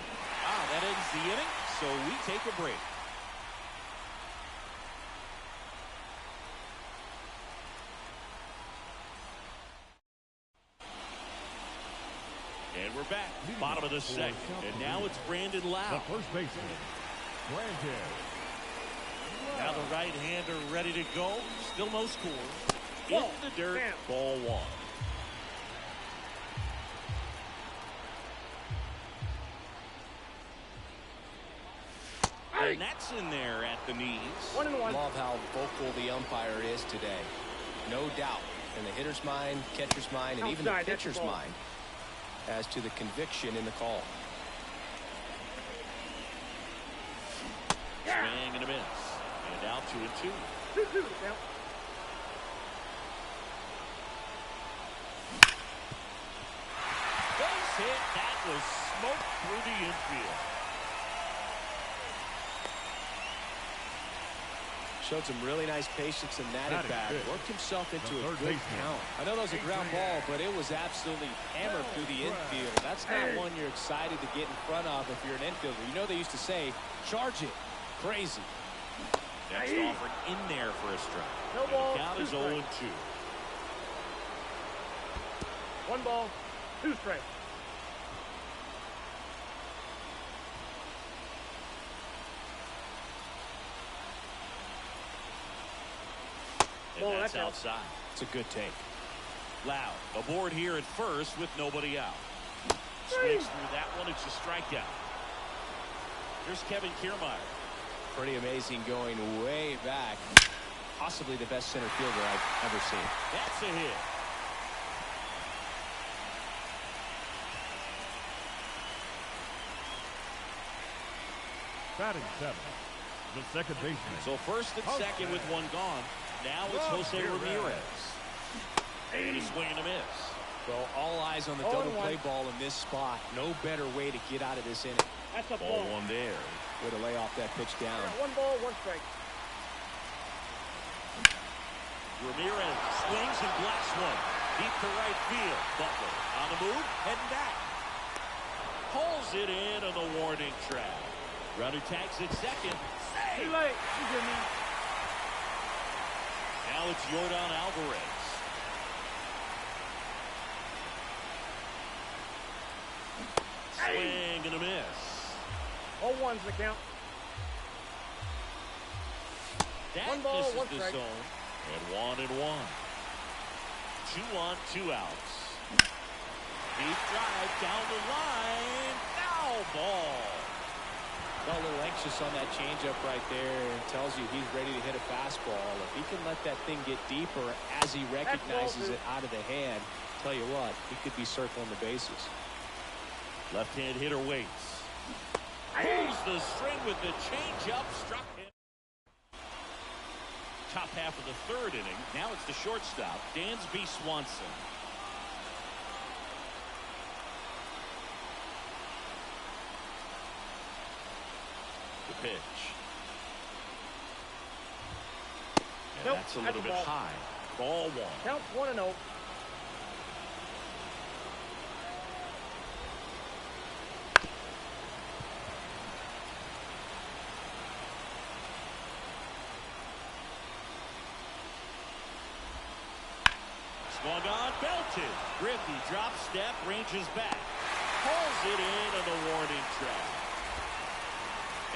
That ends the inning, so we take a break. And we're back, bottom of the second, and now it's Brandon Lau. The first baseman, Brandon. Now the right-hander ready to go. Still no score. In the dirt, ball 1. And that's in there at the knees. 1-1. Love how vocal the umpire is today. No doubt in the hitter's mind, catcher's mind, and even the pitcher's mind as to the conviction in the call. Swing and a miss. And out 2-2. 2-2 count. Base hit. That was smoked through the infield. Showed some really nice patience in that at bat. Worked himself into a good count. I know that was a ground ball, but it was absolutely hammered through the infield. That's not one you're excited to get in front of if you're an infielder. You know they used to say, charge it. Crazy. Next offer in there for a strike. No ball. The count is 0-2. 1 ball, 2 strikes. And that's outside. It's a good take. Lau aboard here at first with nobody out. Swings through that one. It's a strikeout. Here's Kevin Kiermaier. Pretty amazing going way back. Possibly the best center fielder I've ever seen. That's a hit. Batting 7, the second baseman. So first and second with 1 gone. Now it's Jose Ramirez. And he's swinging a miss. Well, all eyes on the double play ball in this spot. No better way to get out of this inning. That's a ball 1 there. Way to lay off that pitch down. 1 ball, 1 strike. Ramirez swings and blasts one. Deep to right field. Butler on the move, heading back. Pulls it in on the warning track. Runner tags at second. Too late. You give me. Now it's Yordan Alvarez. Swing and a miss. 0-1's the count. That 1 ball, misses 1 the strike. zone. And 1-1. 2 on, 2 outs. Deep drive down the line. Foul ball. Got a little anxious on that changeup right there, and tells you he's ready to hit a fastball. If he can let that thing get deeper as he recognizes it out of the hand, tell you what, he could be circling the bases. Left-hand hitter waits. Pulls the string with the changeup. Struck him. Top half of the 3rd inning. Now it's the shortstop, Dansby Swanson. The pitch. And Nope, that's a little that's a bit ball. high. Ball 1. Counts 1-0. Swung on, belted. Griffey drop step, ranges back. Pulls it in on the warning track.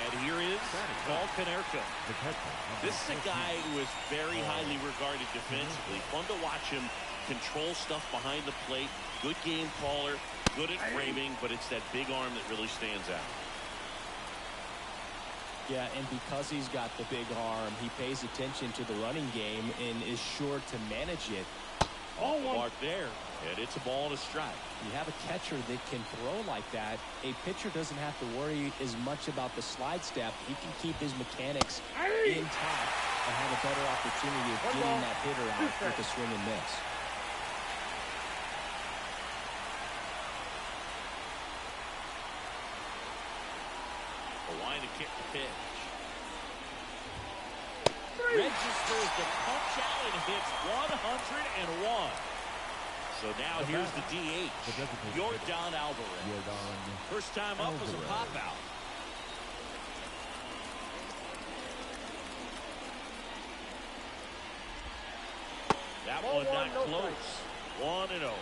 And here is Paul Konerko. This is a guy who is very highly regarded defensively. Fun to watch him control stuff behind the plate. Good game caller, good at framing, but it's that big arm that really stands out. Yeah, and because he's got the big arm, he pays attention to the running game and is sure to manage it. Oh, mark there, and it's a ball and a strike. You have a catcher that can throw like that. A pitcher doesn't have to worry as much about the slide step. He can keep his mechanics intact and have a better opportunity of getting that hitter out with a swing and miss. A line to kick the pitch. Registers the punch out and hits 101. So now here's the DH, Yordan Alvarez. First time up was a pop out. That one not close. 1-0.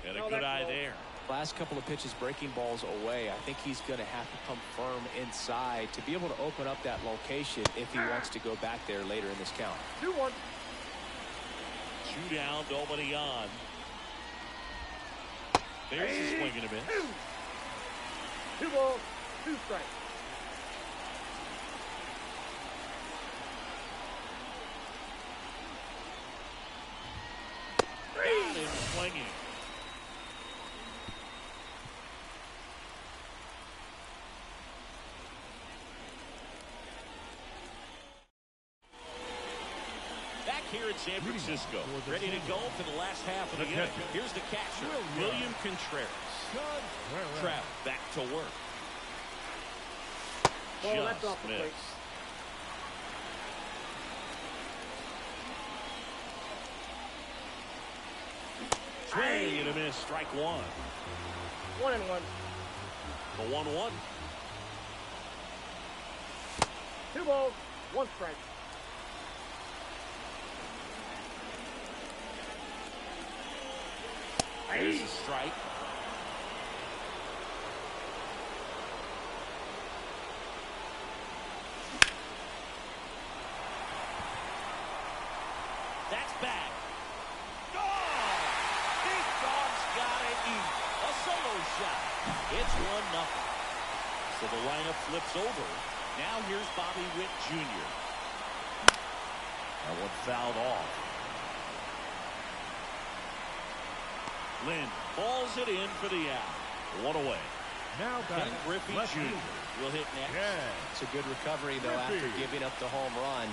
And a good eye there. Last couple of pitches breaking balls away. I think he's going to have to come firm inside to be able to open up that location if he wants to go back there later in this count. 2-1. 2 down, nobody on. There's a swing and a miss. 2 balls, 2 strikes. Got him swinging. Back here in San Francisco, ready to go for the last half of the inning. Here's the catcher, William Contreras. Trout back to work. Well, that's off the Just plate. missed. Swing and a miss, strike one. 1-1. The 1-1. 2 balls, 1 strike. There's a strike. That's back. Oh! Big Dog's got it. A solo shot. It's 1-0. So the lineup flips over. Now here's Bobby Witt Jr. That one fouled off. Lynn balls it in for the out. 1 away. Now Ken Griffey Jr. will hit next. It's a good recovery, though, after giving up the home run.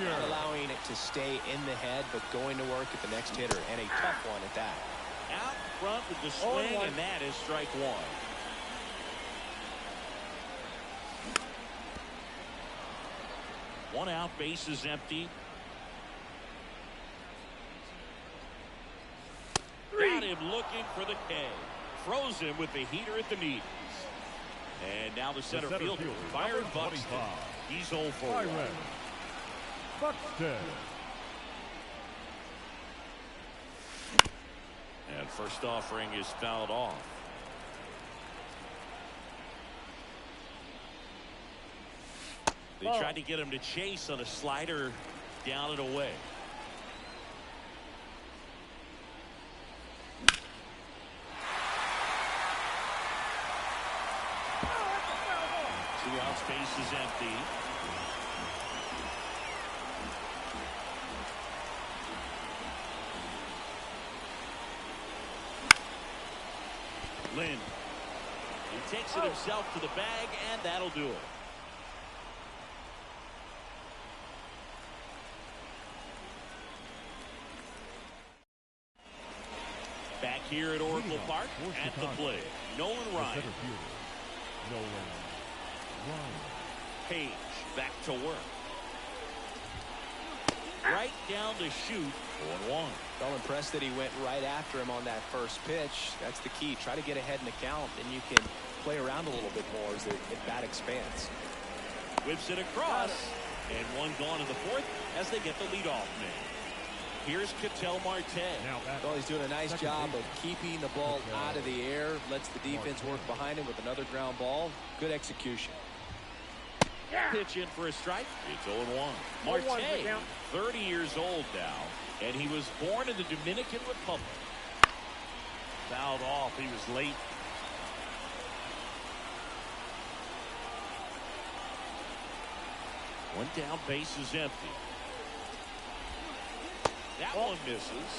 Not allowing it to stay in the head, but going to work at the next hitter, and a tough one at that. Out front with the swing, and that is strike one. One out, base is empty. Got him looking for the K. Froze him with the heater at the knees. And now the center fielder, Byron Buxton. He's 0 for 1. Buxton. And first offering is fouled off. They tried to get him to chase on a slider down and away. 2 outs, base is empty. Lynn. He takes it himself to the bag, and that'll do it. Back here at Oracle Park at the plate, Nolan Ryan. Page back to work. right down to shoot 0-1. Well impressed that he went right after him on that first pitch. That's the key. Try to get ahead in the count, and you can play around a little bit more as the bat expands. Whips it across, and one gone in the fourth as they get the leadoff man. Here's Ketel Marte. Well, he's doing a nice job of keeping the ball out of the air. Lets the defense work behind him with another ground ball. Good execution. Pitch in for a strike. It's 0-1. Marte, 30 years old now, and he was born in the Dominican Republic. Fouled off. He was late. One down, base is empty. That one misses,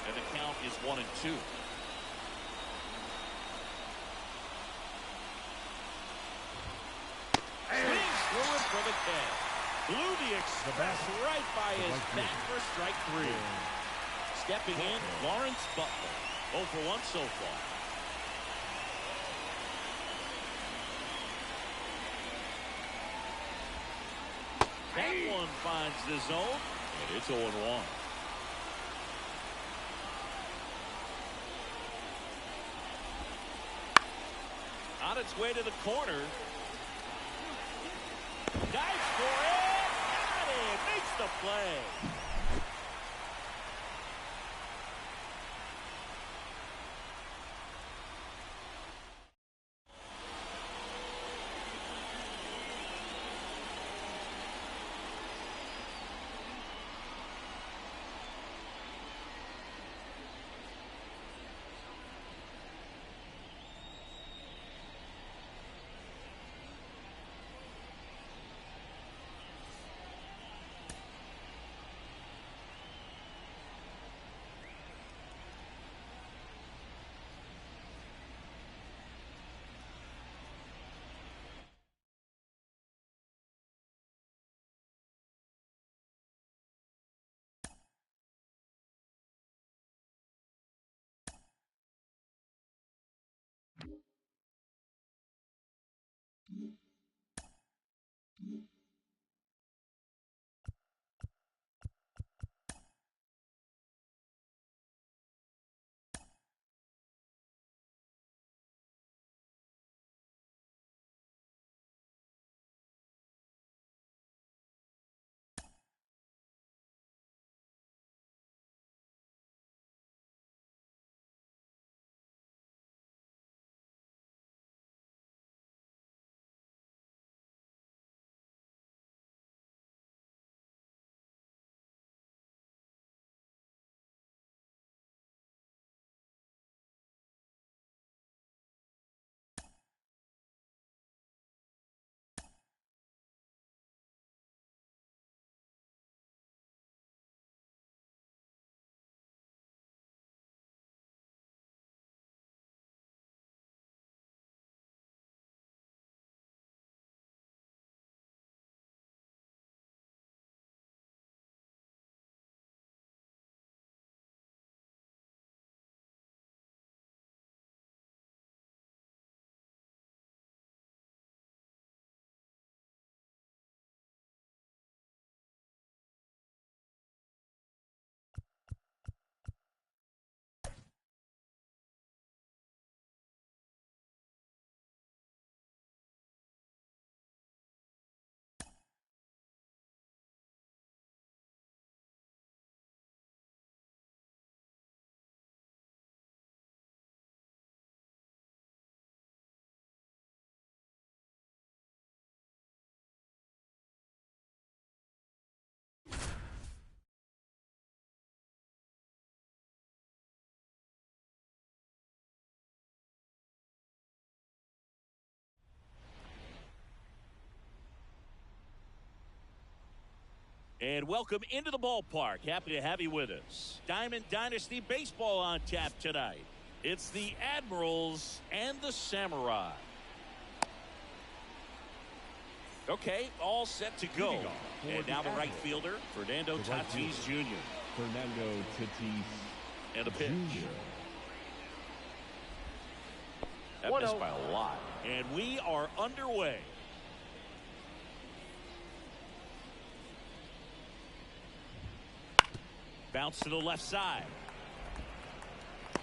and the count is 1-2. Swings through it for the catch. Blew the express right by his back for strike 3. Stepping in, Lawrence Butler. 0 for 1 so far. That one finds the zone, and it's 0-1. On its way to the corner. Dives for it. Got it. Makes the play. And welcome into the ballpark. Happy to have you with us. Diamond Dynasty Baseball on tap tonight. It's the Admirals and the Samurai. Okay, all set to go. And now the right fielder, Fernando Tatis Jr. Fernando Tatis And a pitch. Jr. That missed by a lot. And we are underway. Bounce to the left side.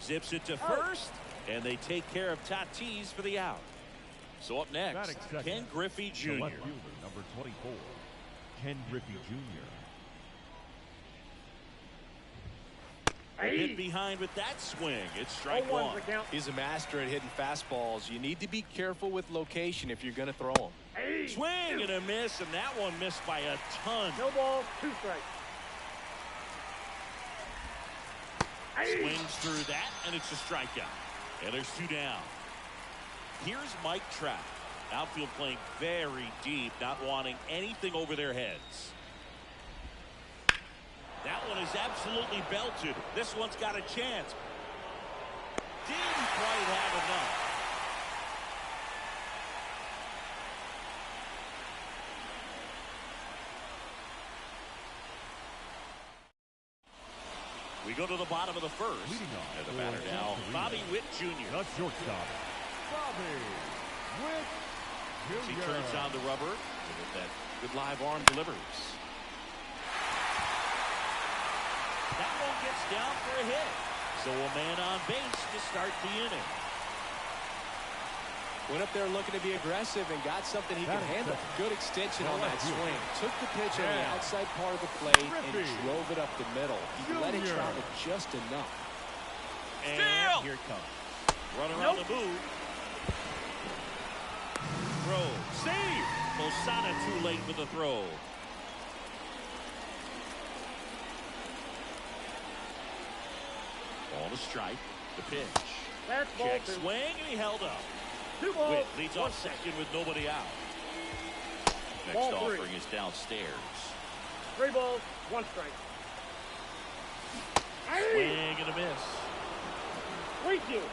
Zips it to first, and they take care of Tatis for the out. So up next, Ken Griffey Jr. The left fielder, number 24, Ken Griffey Jr. Hit behind with that swing. It's strike one. He's a master at hitting fastballs. You need to be careful with location if you're going to throw them. Swing and a miss, and that one missed by a ton. No ball, 2 strikes. Swings through that, and it's a strikeout. And there's 2 down. Here's Mike Trout. Outfield playing very deep, not wanting anything over their heads. That one is absolutely belted. This one's got a chance. Didn't quite have enough. We go to the bottom of the first. And the batter now, Bobby Witt Jr. The shortstop, Bobby Witt Jr. He turns on the rubber with that good live arm delivers. That one gets down for a hit. So a man on base to start the inning. Went up there looking to be aggressive and got something he can handle. Good extension on that swing. Took the pitch on the outside part of the plate and drove it up the middle. He let it travel just enough. And here it comes. Runner on the move. Throw. Save. Posada too late with the throw. Ball to strike. The pitch. Check swing, and he held up. Witt leads off second with nobody out. Next offering is downstairs. 3 balls, 1 strike. Swing and a miss. 3-2.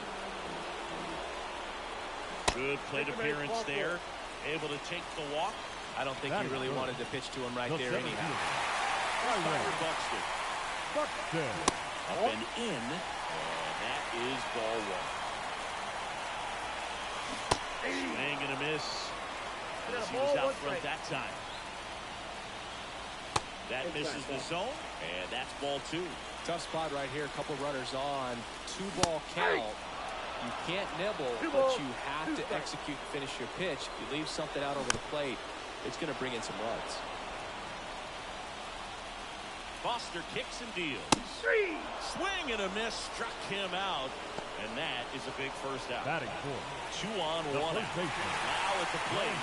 Good plate appearance there. Able to take the walk. I don't think he really wanted to pitch to him right there anyhow. Buxton. Up and in. And that is ball 1. Swing and a miss. As he was out front that time. That misses the zone, and that's ball 2. Tough spot right here. A couple runners on. 2-ball count. You can't nibble, but you have to execute and finish your pitch. If you leave something out over the plate, it's going to bring in some runs. Foster kicks and deals. Swing and a miss, struck him out. And that is a big first out. Batting 4. 2 on, 1 out. Now at the plate.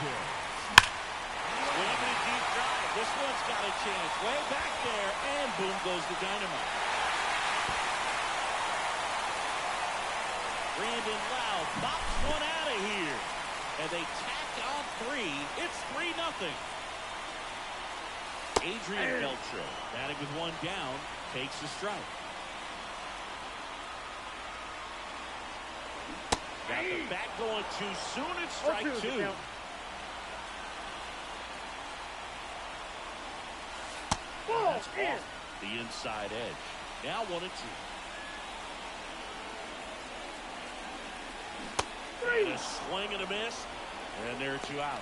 Swing and a deep drive. This one's got a chance. Way back there, and boom goes the dynamite. Brandon Lowe pops one out of here. And they tack on 3. It's 3-0. Adrian Beltre, batting with 1 down, takes the strike. Got the bat going too soon. It's strike 2. That's off the inside edge. Now 1-2. And a swing and a miss. And there are 2 outs.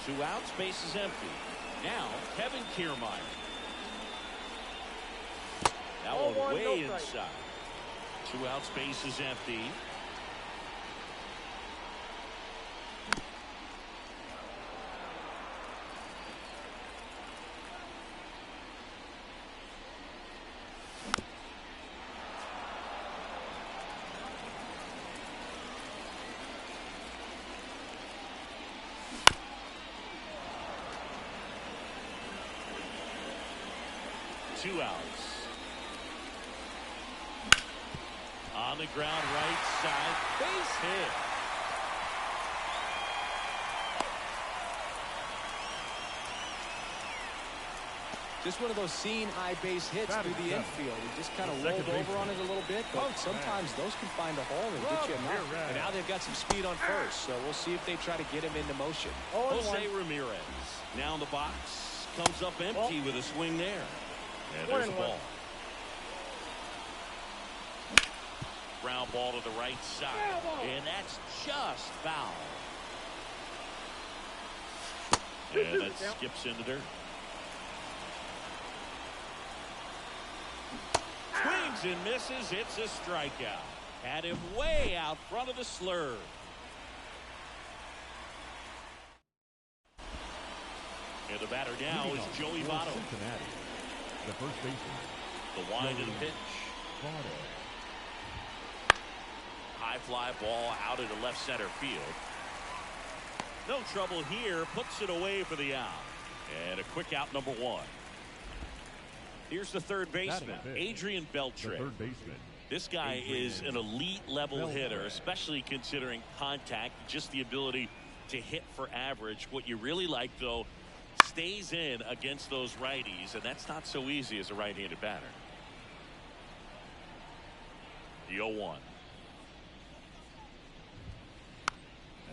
2 outs, base is empty. Now, Kevin Kiermaier. That one way inside. 2 outs, base is empty. Two outs. On the ground, right side, base hit. Just one of those seeing high base hits through the infield. He just kind of rolled over on it a little bit, but sometimes those can find a hole and get you a knock. And now they've got some speed on first, so we'll see if they try to get him into motion. Jose Ramirez now in the box, comes up empty with a swing there. And there's a ball. Ground ball to the right side. And that's just foul. And that skips into dirt. swings and misses. It's a strikeout. Had him way out front of the slurve. And the batter now is Joey Votto. Cincinnati, the first baseman. The wind of the pitch. High fly ball out into left center field. No trouble here. Puts it away for the out. And a quick out, number one. Here's the third baseman, Adrian Beltre. Third baseman. This guy is an elite level hitter, especially considering contact, just the ability to hit for average. What you really like, though, stays in against those righties, and that's not so easy as a right-handed batter. The 0-1.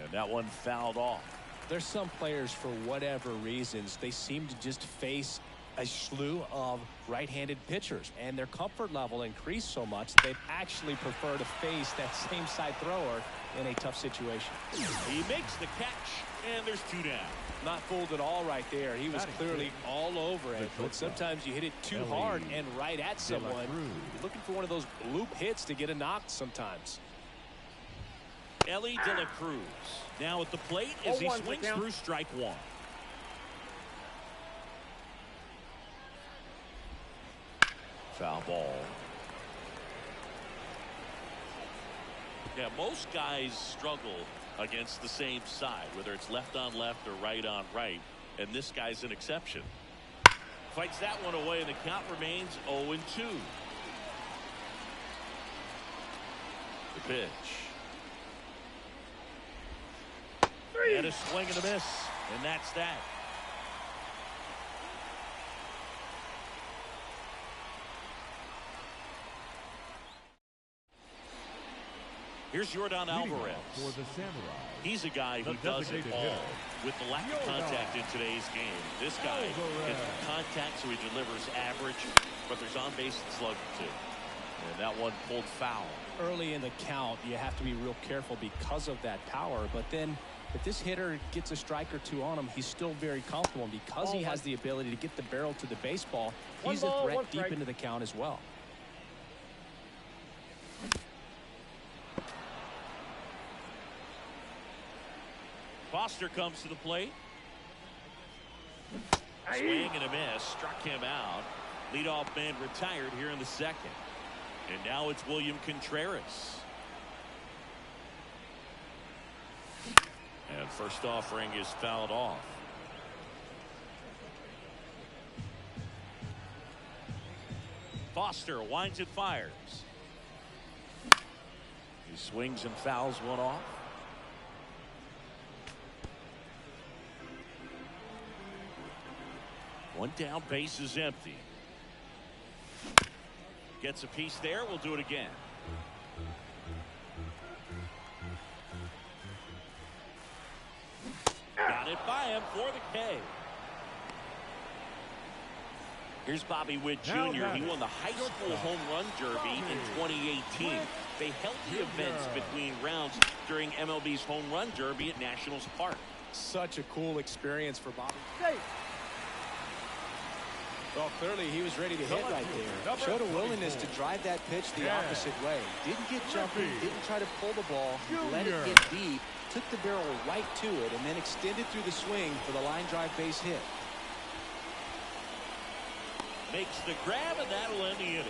And that one fouled off. There's some players, for whatever reasons, they seem to just face a slew of right-handed pitchers, and their comfort level increased so much they actually prefer to face that same side thrower in a tough situation. He makes the catch, and there's two down. Not fooled at all right there. He was clearly all over it, but sometimes you hit it too hard and right at someone. You're looking for one of those bloop hits to get a knock sometimes. Ellie De La Cruz now at the plate as he swings through strike one. Foul ball. Yeah, most guys struggle against the same side, whether it's left on left or right on right, and this guy's an exception. Fights that one away, and the count remains 0-2. The pitch. And a swing and a miss, and that's that. Here's Yordan Alvarez. For the Samurai. He's a guy who does it all with the lack of contact in today's game. This guy gets contact, so he delivers average, but there's on base and slugging too. And that one pulled foul. Early in the count, you have to be real careful because of that power, but then if this hitter gets a strike or two on him, he's still very comfortable, and because he has the ability to get the barrel to the baseball, he's a threat deep into the count as well. Foster comes to the plate. Swing and a miss. Struck him out. Leadoff man retired here in the second. And now it's William Contreras. And first offering is fouled off. Foster winds and fires. He swings and fouls one off. One down, base is empty. Gets a piece there. We'll do it again. Got it by him for the K. Here's Bobby Witt Jr. He won the high school home run derby in 2018. They held the events between rounds during MLB's home run derby at Nationals Park. Such a cool experience for Bobby. Well, clearly he was ready to hit right there. Showed a willingness to drive that pitch the opposite way. Didn't get jumping, didn't try to pull the ball, let it hit deep, took the barrel right to it, and then extended through the swing for the line drive base hit. Makes the grab, and that'll end the inning.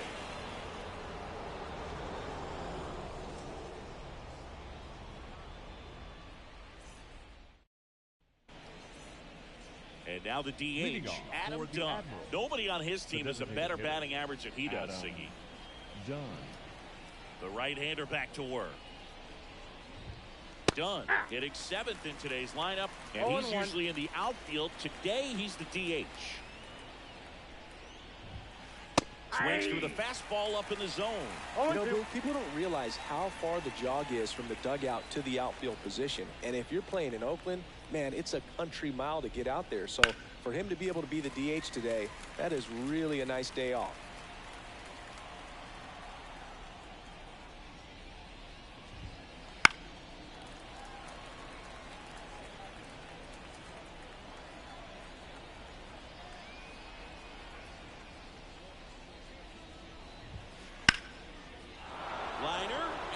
And now the DH, Adam Dunn. Nobody on his team has a better batting average than he does, Siggy. Dunn. The right-hander back to work. Dunn hitting 7th in today's lineup, and he's usually in the outfield. Today, he's the DH. Swings through the fastball up in the zone. You know, Bill, people don't realize how far the jog is from the dugout to the outfield position. And if you're playing in Oakland, man, it's a country mile to get out there. So for him to be able to be the DH today, that is really a nice day off.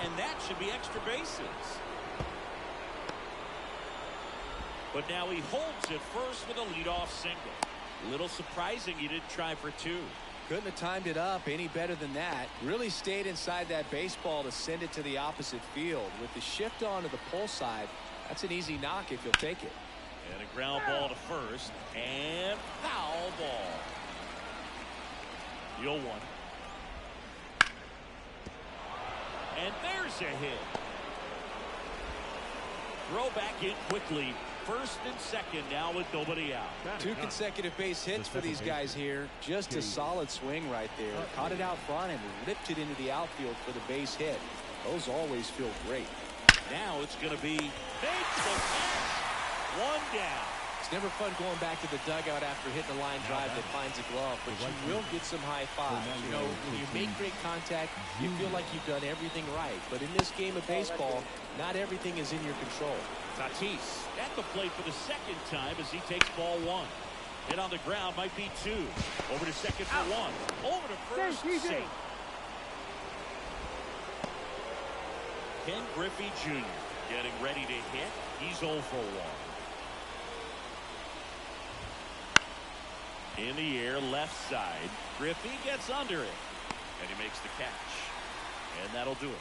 and that should be extra bases. But now he holds it first with a leadoff single. A little surprising he didn't try for two. Couldn't have timed it up any better than that. Really stayed inside that baseball to send it to the opposite field. With the shift on to the pull side, that's an easy knock if you'll take it. And a ground ball to first, and foul ball. The 0-1. And there's a hit. Throw back in quickly. First and second now with nobody out. Two consecutive base hits for these guys here. Just a solid swing right there. Caught it out front and ripped it into the outfield for the base hit. Those always feel great. Now it's going to be makes the catch. One down. It's never fun going back to the dugout after hitting a line drive that finds a glove, but you will get some high fives. You know, when you make great contact, you feel like you've done everything right. But in this game of baseball, not everything is in your control. Tatis at the plate for the second time as he takes ball one. Hit on the ground, might be two. Over to second for one. Over to first, safe. Ken Griffey Jr. getting ready to hit. He's 0 for 1. In the air, left side. Griffey gets under it. And he makes the catch. And that'll do it.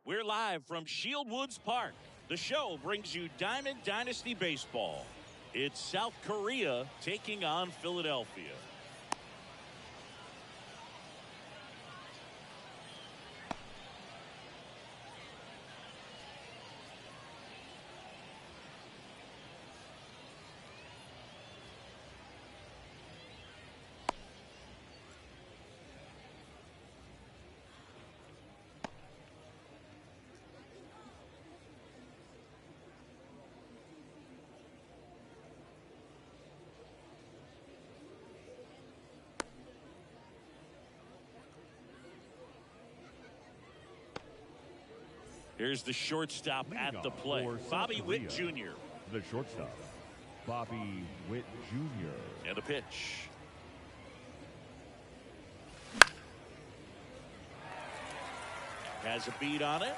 We're live from Shield Woods Park. The show brings you Diamond Dynasty Baseball. It's South Korea taking on Philadelphia. Here's the shortstop at the plate, Bobby Witt Jr. The shortstop, Bobby Witt Jr. And the pitch. Has a beat on it.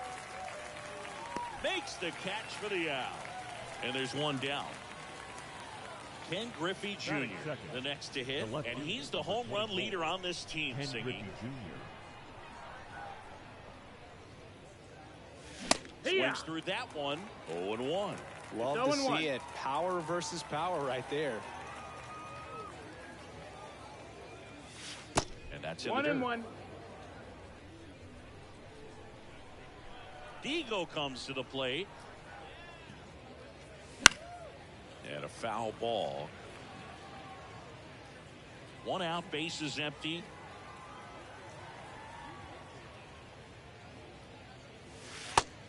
Makes the catch for the out. And there's one down. Ken Griffey Jr., the next to hit, and he's the home run leader on this team. Singing. Swings through that one. 0-1. Love to see it. Power versus power right there. And that's in the dirt. 1-1. Digo comes to the plate. And a foul ball. One out, base is empty.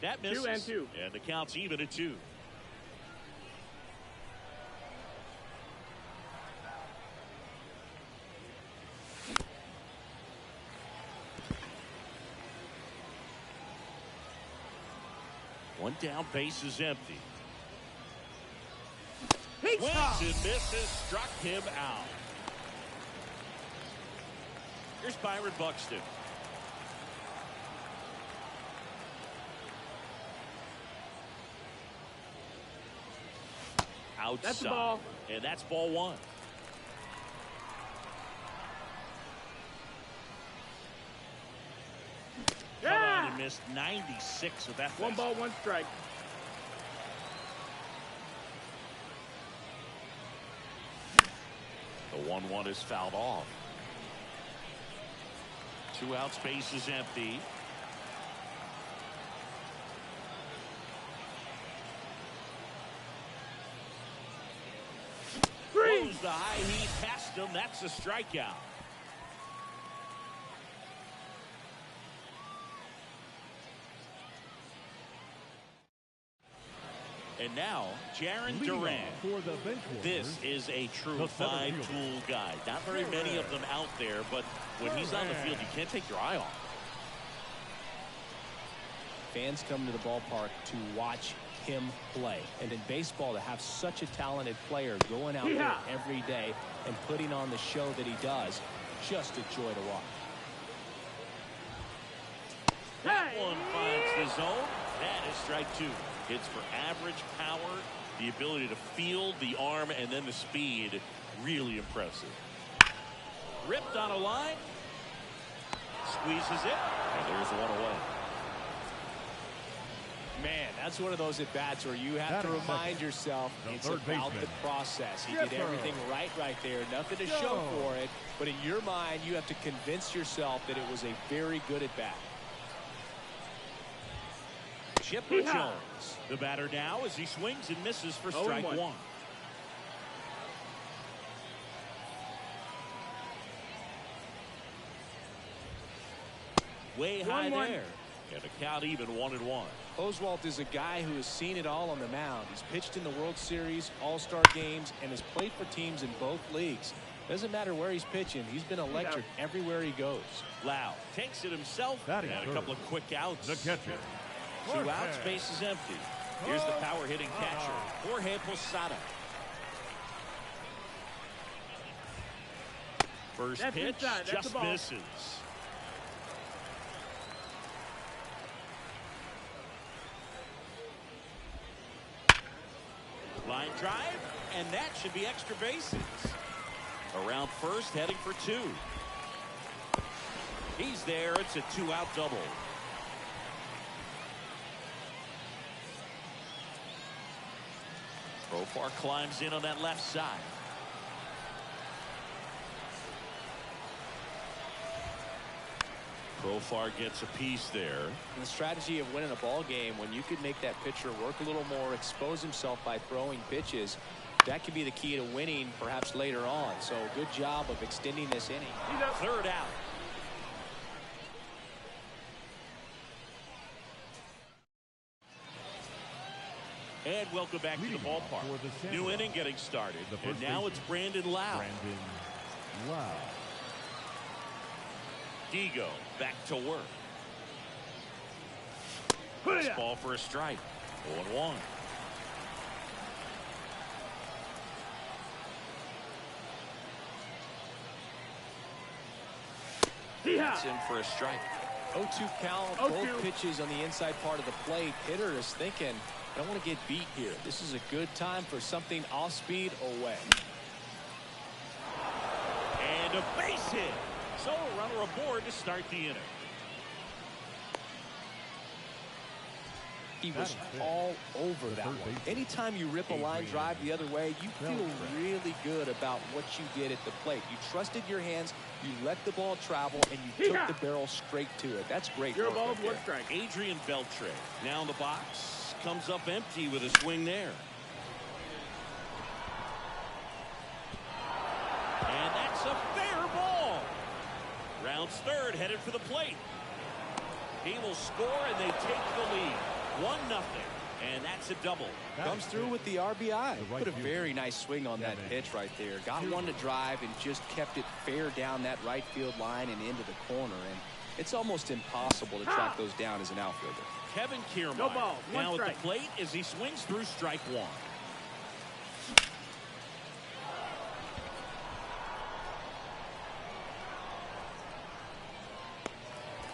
That misses. 2-2. And the count's even at 2. One down, base is empty. Swings and misses, struck him out. Here's Byron Buxton. Outside. That's the ball. And that's ball 1. Come on, and missed 96 with that. 1 ball, 1 strike. The 1-1 is fouled off. 2 outs, base is empty. Throws the high heat past him. That's a strikeout. And now, Jaron Duran. This is a true five-tool guy. Not very many of them out there, but when he's on the field, you can't take your eye off. Fans come to the ballpark to watch him play. And in baseball, to have such a talented player going out there every day and putting on the show that he does, just a joy to watch. That one finds the zone. That is strike 2. Hits for average power, the ability to field, the arm, and then the speed. Really impressive. Ripped on a line. Squeezes it. And there's one away. Man, that's one of those at-bats where you have to remind yourself it's about the process. He did everything right there. Nothing to show for it. But in your mind, you have to convince yourself that it was a very good at-bat. Chipper Jones, the batter now as he swings and misses for strike 1. Way high there. And the count even 1-1. Oswalt is a guy who has seen it all on the mound. He's pitched in the World Series, All-Star games, and has played for teams in both leagues. Doesn't matter where he's pitching. He's been electric everywhere he goes. Lau takes it himself. And a couple of quick outs. The catcher. 2 outs, base is empty. Here's the power hitting catcher, Jorge Posada. First pitch just misses. Line drive, and that should be extra bases. Around first, heading for 2. He's there. It's a 2-out double. Profar climbs in on that left side. Profar gets a piece there. And the strategy of winning a ball game, when you could make that pitcher work a little more, expose himself by throwing pitches, that could be the key to winning perhaps later on. So good job of extending this inning. 3rd out. And welcome back to the ballpark. New inning getting started. And now it's Brandon Lau. Digo back to work. This ball for a strike. 0-1. That's in for a strike. 0-2 count. Both pitches on the inside part of the plate. Hitter is thinking, I don't want to get beat here. This is a good time for something off speed away. And a base hit. So a runner aboard to start the inning. He was all over that one. Anytime you rip a line drive the other way, you feel really good about what you did at the plate. You trusted your hands, you let the ball travel, and you took the barrel straight to it. That's great. Your ball, one strike. Adrian Beltre now in the box, comes up empty with a swing there. And that's a fair ball. Rounds third, headed for the plate. He will score, and they take the lead. 1-0, and that's a double. Comes through with the RBI. Put a very nice swing on that pitch right there. Got one to drive and just kept it fair down that right field line and into the corner. And it's almost impossible to track those down as an outfielder. Kevin Kiermaier No ball, now strike. at the plate as he swings through strike one.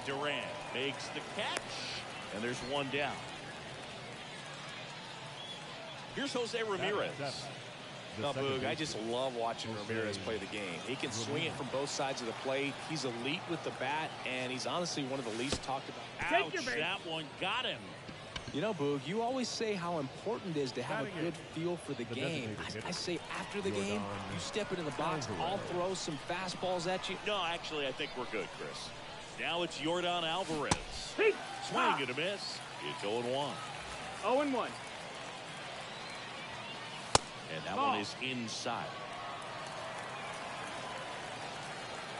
Durant makes the catch. And there's one down. Here's Jose Ramirez. No, Boog, I just love watching Ramirez play the game. He can swing it from both sides of the plate. He's elite with the bat, and he's honestly one of the least talked about. Ouch, that one got him. You know, Boog, you always say how important it is to have a good feel for the game. I say after the game, you step into the box, I'll throw some fastballs at you. No, actually, I think we're good, Chris. Now it's Yordan Alvarez. Swing and a miss. It's 0-1. 0-1. And that one is inside.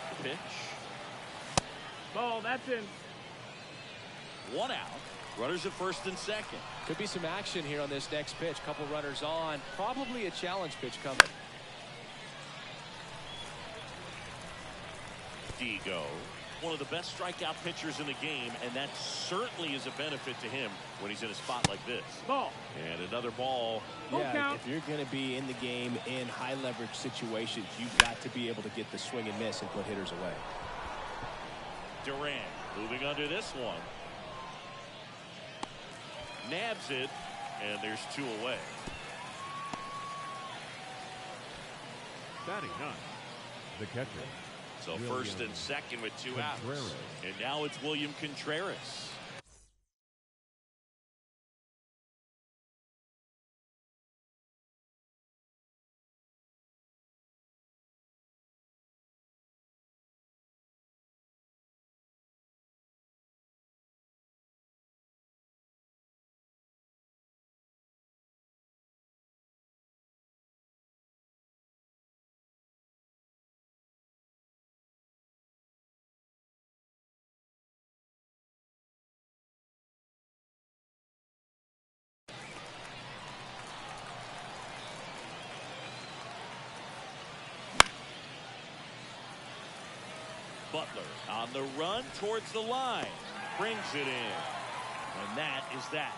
The pitch. Ball, that's in. 1 out. Runners at first and second. Could be some action here on this next pitch. Couple runners on. Probably a challenge pitch coming. Digo, one of the best strikeout pitchers in the game, and that certainly is a benefit to him when he's in a spot like this. Ball. And another ball. Yeah, if you're going to be in the game in high leverage situations, you've got to be able to get the swing and miss and put hitters away. Durant moving under this one. Nabs it, and there's 2 away. Batting 9, the catcher. So first and second with 2 outs. And now it's William Contreras. Butler on the run towards the line. Brings it in. And that is that.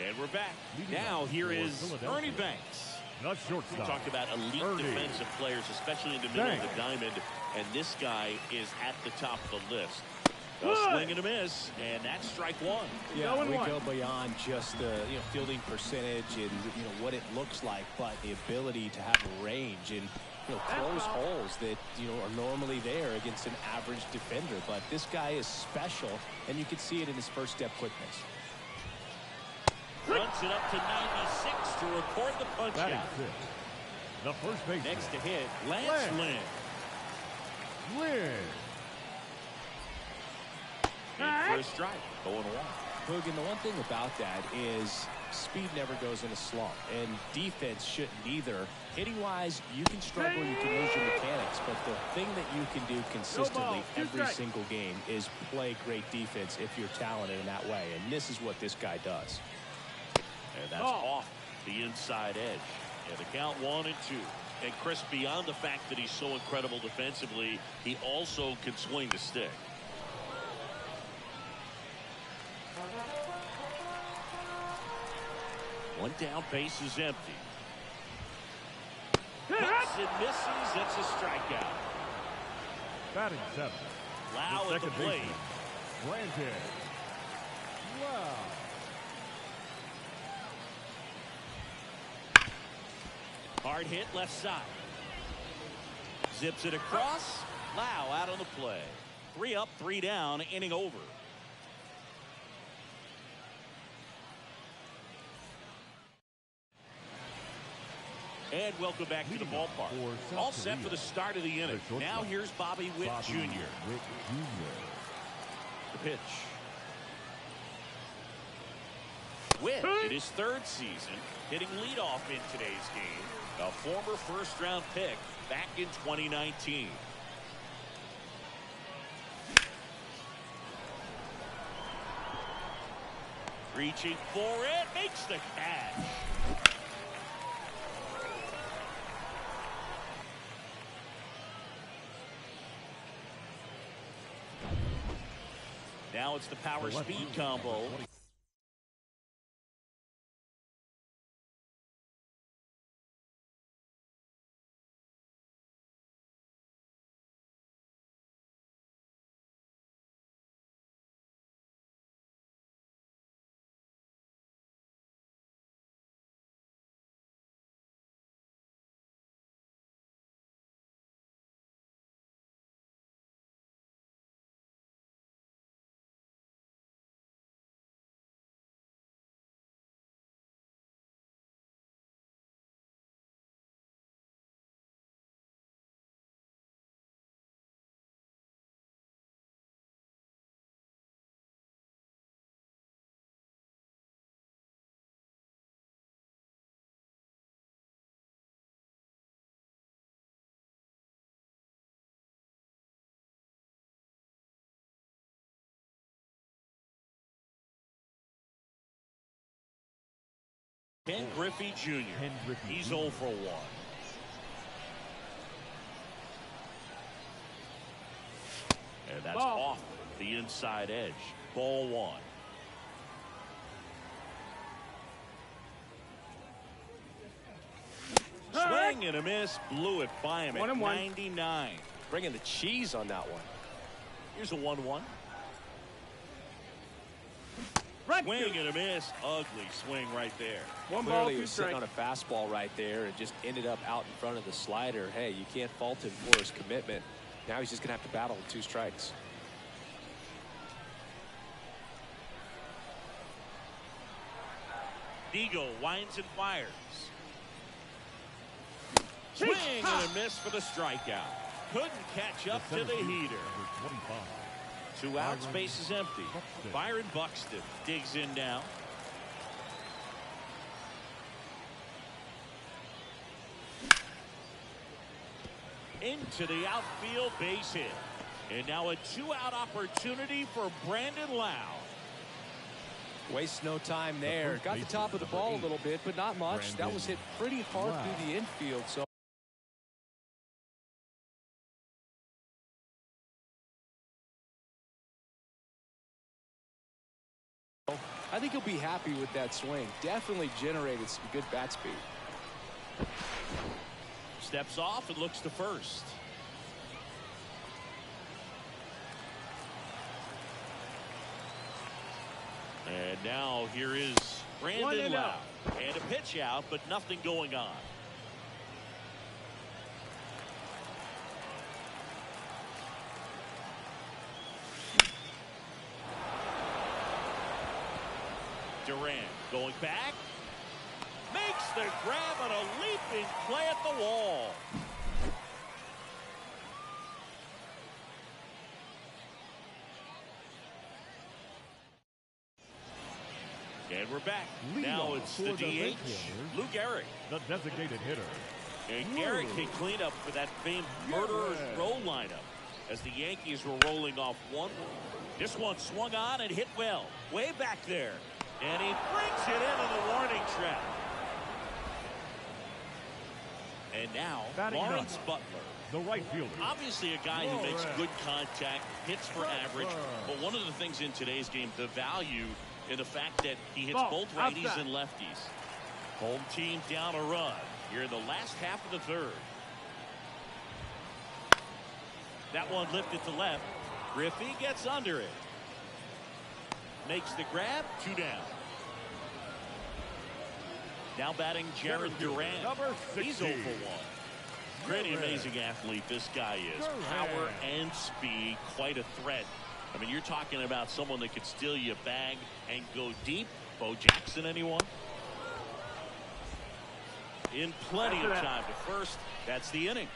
And we're back. Now here is Ernie Banks. The shortstop. We talked about elite defensive players, especially in the middle of the diamond. And this guy is at the top of the list. A swing and a miss, and that's strike one. Yeah, we go beyond just the fielding percentage and what it looks like, but the ability to have range and close holes that are normally there against an average defender. But this guy is special, and you can see it in his first step quickness. Runs it up to 96 to record the punch out. The first base. Next to hit, Lance Lynn. For a strike, 0-1. Hogan, the one thing about that is speed never goes in a slump, and defense shouldn't either. Hitting-wise, you can struggle, you can lose your mechanics, but the thing that you can do consistently every single game is play great defense if you're talented in that way, and this is what this guy does. And that's off the inside edge. And the count 1-2. And Chris, beyond the fact that he's so incredible defensively, he also can swing the stick. One down, base is empty. Hits and misses. That's a strikeout. Batting 7. Lau at the plate. Granted. Wow. Hard hit left side. Zips it across. Lau out on the play. 3 up, 3 down, inning over. And welcome back to the ballpark. All set for the start of the inning. Now here's Bobby Witt Jr. The pitch. Witt in his 3rd season, hitting leadoff in today's game. A former first-round pick back in 2019. Reaching for it, makes the catch. Now it's the power speed combo. Ken Griffey Jr. He's 0 for 1. And that's off the inside edge. Ball 1. Swing and a miss. Blew it by him at 99. Bringing the cheese on that one. Here's a 1-1. Swing and a miss. Ugly swing right there. Clearly he was sitting on a fastball right there and just ended up out in front of the slider. Hey, you can't fault him for his commitment. Now he's just going to have to battle with 2 strikes. Digo winds and fires. Swing and a miss for the strikeout. Couldn't catch up to the heater. 2 outs, base is empty. Byron Buxton digs in now. Into the outfield, base hit. And now a 2-out opportunity for Brandon Lau. Waste no time there. Got the top of the ball a little bit, but not much. That was hit pretty hard through the infield. So I think he'll be happy with that swing. Definitely generated some good bat speed. Steps off and looks to first. And now here is Brandon Lau. And a pitch out, but nothing going on. Durant going back. Makes the grab on a leaping play at the wall. And we're back. Now it's the DH, Lou Gehrig. The designated hitter. And Gehrig can clean up for that famed murderer's row lineup as the Yankees were rolling off 1. This one swung on and hit well. Way back there. And he brings it into the warning track. And now, Batting Lawrence ninth, Butler. the right fielder. Obviously a guy who makes good contact, hits for average. But one of the things in today's game, the value in the fact that he hits both righties and lefties. Home team down a run here in the last half of the third. That one lifted to left. Griffey gets under it. Makes the grab. 2 down. Now batting Jared Durant. He's 0 for 1. Pretty amazing athlete this guy is. Power and speed. Quite a threat. I mean, you're talking about someone that could steal you a bag and go deep. Bo Jackson, anyone? In plenty of time to first. That's the inning.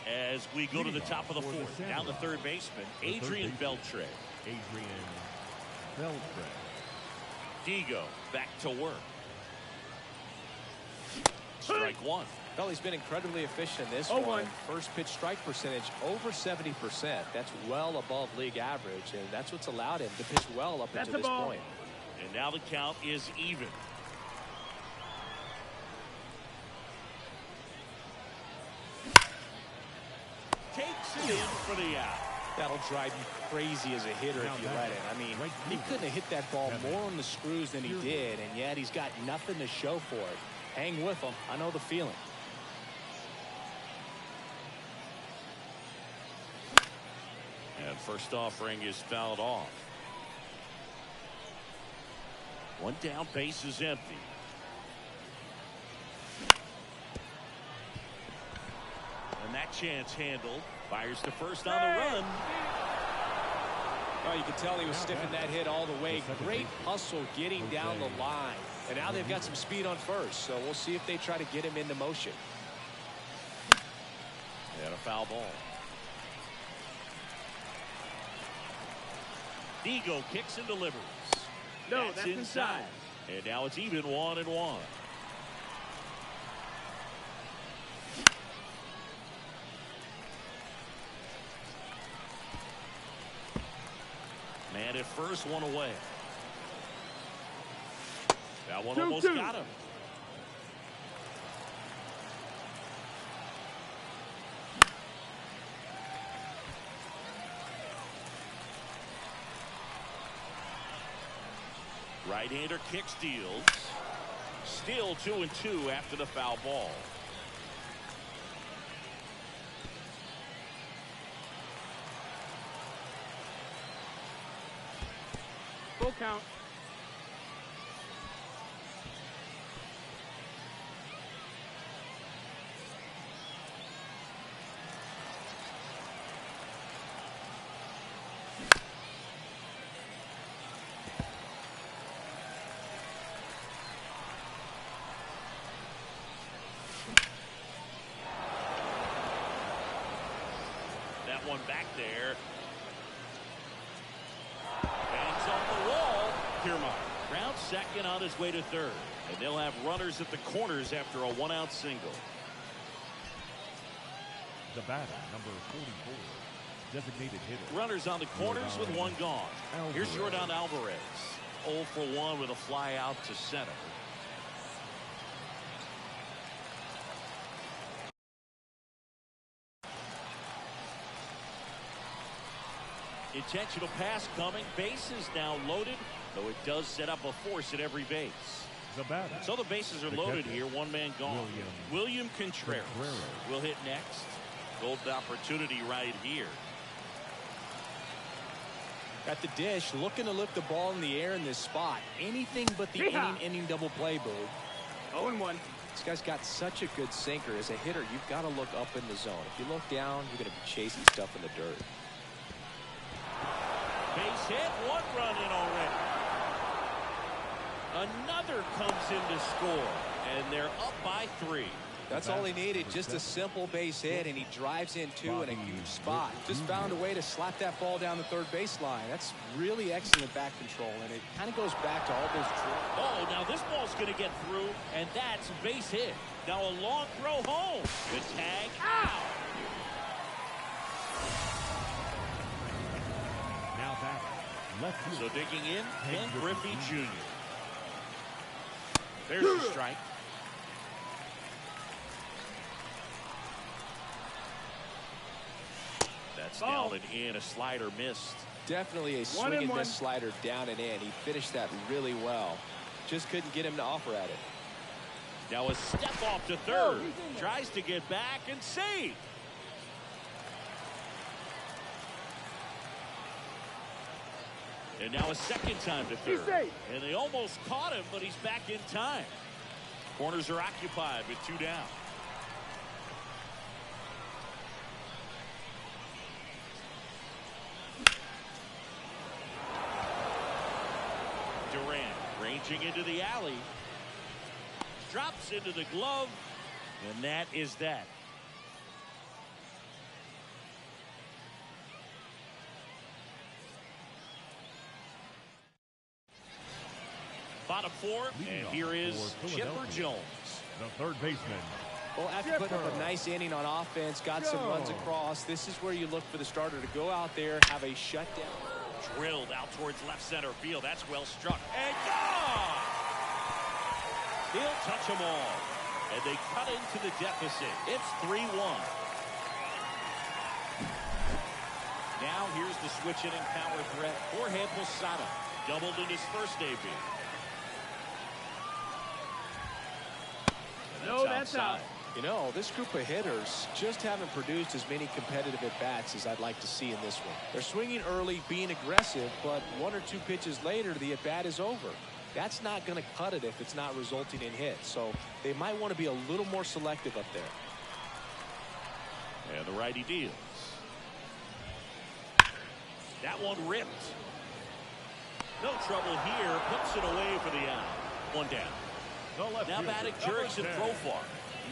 As we go to the top of the fourth, down the third baseman, Adrian Beltre. Digo back to work. Strike one. Well, he's been incredibly efficient in this one. First pitch strike percentage over 70%. That's well above league average, and that's what's allowed him to pitch well up until this point. And now the count is even. Takes it in for the out. That'll drive you crazy as a hitter if you let it. I mean, he couldn't have hit that ball more on the screws than he did, and yet he's got nothing to show for it. Hang with him. I know the feeling. And first offering is fouled off. One down, base is empty. And that chance handled. Fires to first on the run. Oh, you can tell he was stiffing that hit all the way. Great hustle getting down the line. And now they've got some speed on first, so we'll see if they try to get him into motion. And a foul ball. Digo kicks and delivers. No, that's inside. And now it's even 1-1. Man at first, one away. That one almost got him. Right-hander kick steals. Still 2-2 after the foul ball. Full count. That one back there. Bangs off the wall. Kiermaier grounds second on his way to third. And they'll have runners at the corners after a one-out single. The batter, number 44, designated hitter. Runners on the corners with one gone. Here's Jordan Alvarez. 0 for 1 with a fly out to center. Intentional pass coming. Bases now loaded, though it does set up a force at every base. The batter. So the bases are loaded here. One man gone. William Contreras will hit next. Golden opportunity right here. At the dish, looking to lift the ball in the air in this spot. Anything but the inning double play, Boo. 0-1. This guy's got such a good sinker. As a hitter, you've got to look up in the zone. If you look down, you're going to be chasing stuff in the dirt. Base hit, one run in already. Another comes in to score, and they're up by 3. That's all he needed, just a simple base hit, and he drives in two in a huge spot. Just found a way to slap that ball down the third baseline. That's really excellent back control, and it kind of goes back to all those drills. Oh, now this ball's going to get through, and that's a base hit. Now a long throw home. The tag out. Now back Left field. So digging in, Ken Griffey Jr. There's the strike. That's down and in. A slider missed. Definitely a swing and miss slider down and in. He finished that really well. Just couldn't get him to offer at it. Now a step off to third. Tries to get back and save. And now a second time to third. And they almost caught him, but he's back in time. Corners are occupied with 2 down. Durant ranging into the alley. Drops into the glove. And that is that. Bottom 4, and here is Chipper Jones. The third baseman. Well, after putting up a nice inning on offense, got some runs across, this is where you look for the starter to go out there, have a shutdown. Drilled out towards left center field. That's well struck. And gone! He'll touch them all. And they cut into the deficit. It's 3-1. Now here's the switch hitting power threat. Jorge Posada doubled in his first debut. No, that's out. You know, this group of hitters just haven't produced as many competitive at-bats as I'd like to see in this one. They're swinging early, being aggressive, but 1 or 2 pitches later, the at-bat is over. That's not going to cut it if it's not resulting in hits. So they might want to be a little more selective up there. And the righty deals. That one ripped. No trouble here. Puts it away for the out. 1 down. Now batting Jurickson Profar.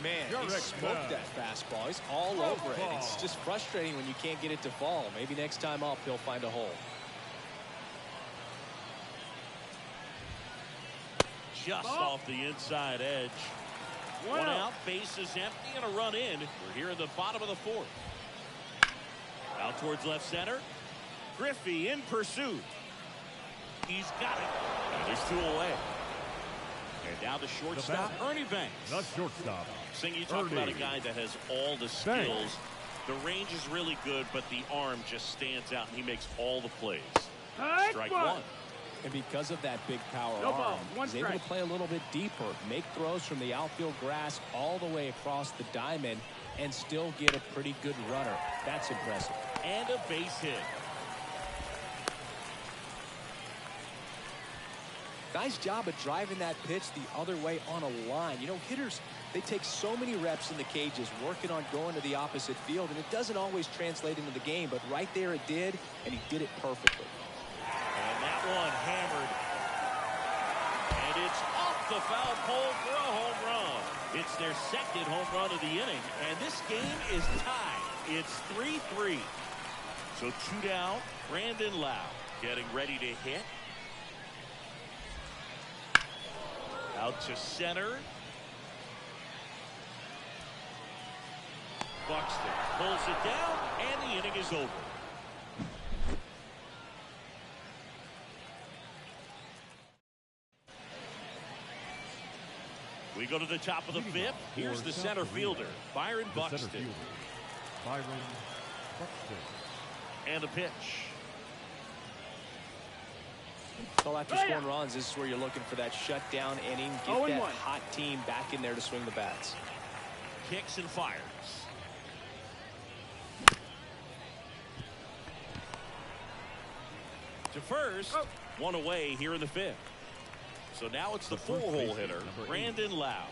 Man, he smoked that fastball. He's all over it. It's just frustrating when you can't get it to fall. Maybe next time up he'll find a hole. Just off the inside edge. One out, base is empty, and a run in. We're here in the bottom of the 4th. Out towards left center. Griffey in pursuit. He's got it. And there's 2 away. And now the shortstop, Ernie Banks. The shortstop. Sing, you talk about a guy that has all the skills. The range is really good, but the arm just stands out, and he makes all the plays. Strike 1. And because of that big power arm, he's able to play a little bit deeper, make throws from the outfield grass all the way across the diamond, and still get a pretty good runner. That's impressive. And a base hit. Nice job of driving that pitch the other way on a line. You know, hitters, they take so many reps in the cages working on going to the opposite field, and it doesn't always translate into the game, but right there it did, and he did it perfectly. And that one hammered. And it's off the foul pole for a home run. It's their second home run of the inning, and this game is tied. It's 3-3. So 2 down, Brandon Lau getting ready to hit. Out to center. Buxton pulls it down, and the inning is over. We go to the top of the 5th. Here's the center fielder, Byron Buxton. And the pitch. Well, after scoring runs, this is where you're looking for that shutdown inning. Get that hot team back in there to swing the bats. Kicks and fires. To first, 1 away here in the 5th. So now it's the 4-hole hitter, Brandon Lau.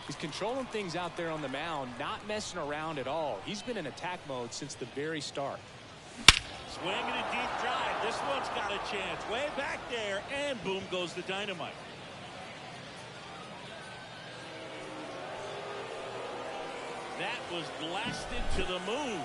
He's controlling things out there on the mound, not messing around at all. He's been in attack mode since the very start. Swing and a deep drive. This one's got a chance. Way back there, and boom goes the dynamite. That was blasted to the moon.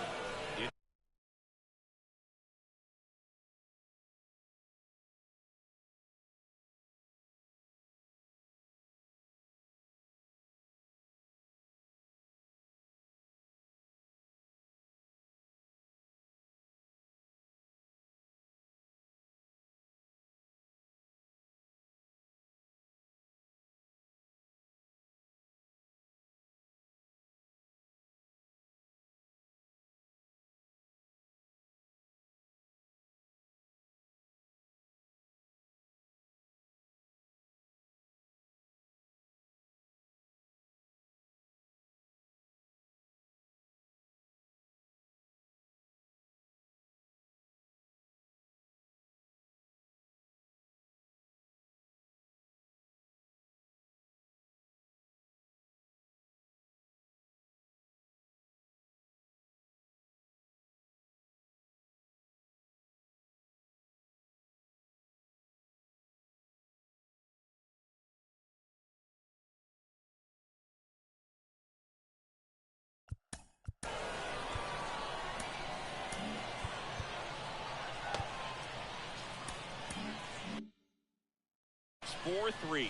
It's 4-3.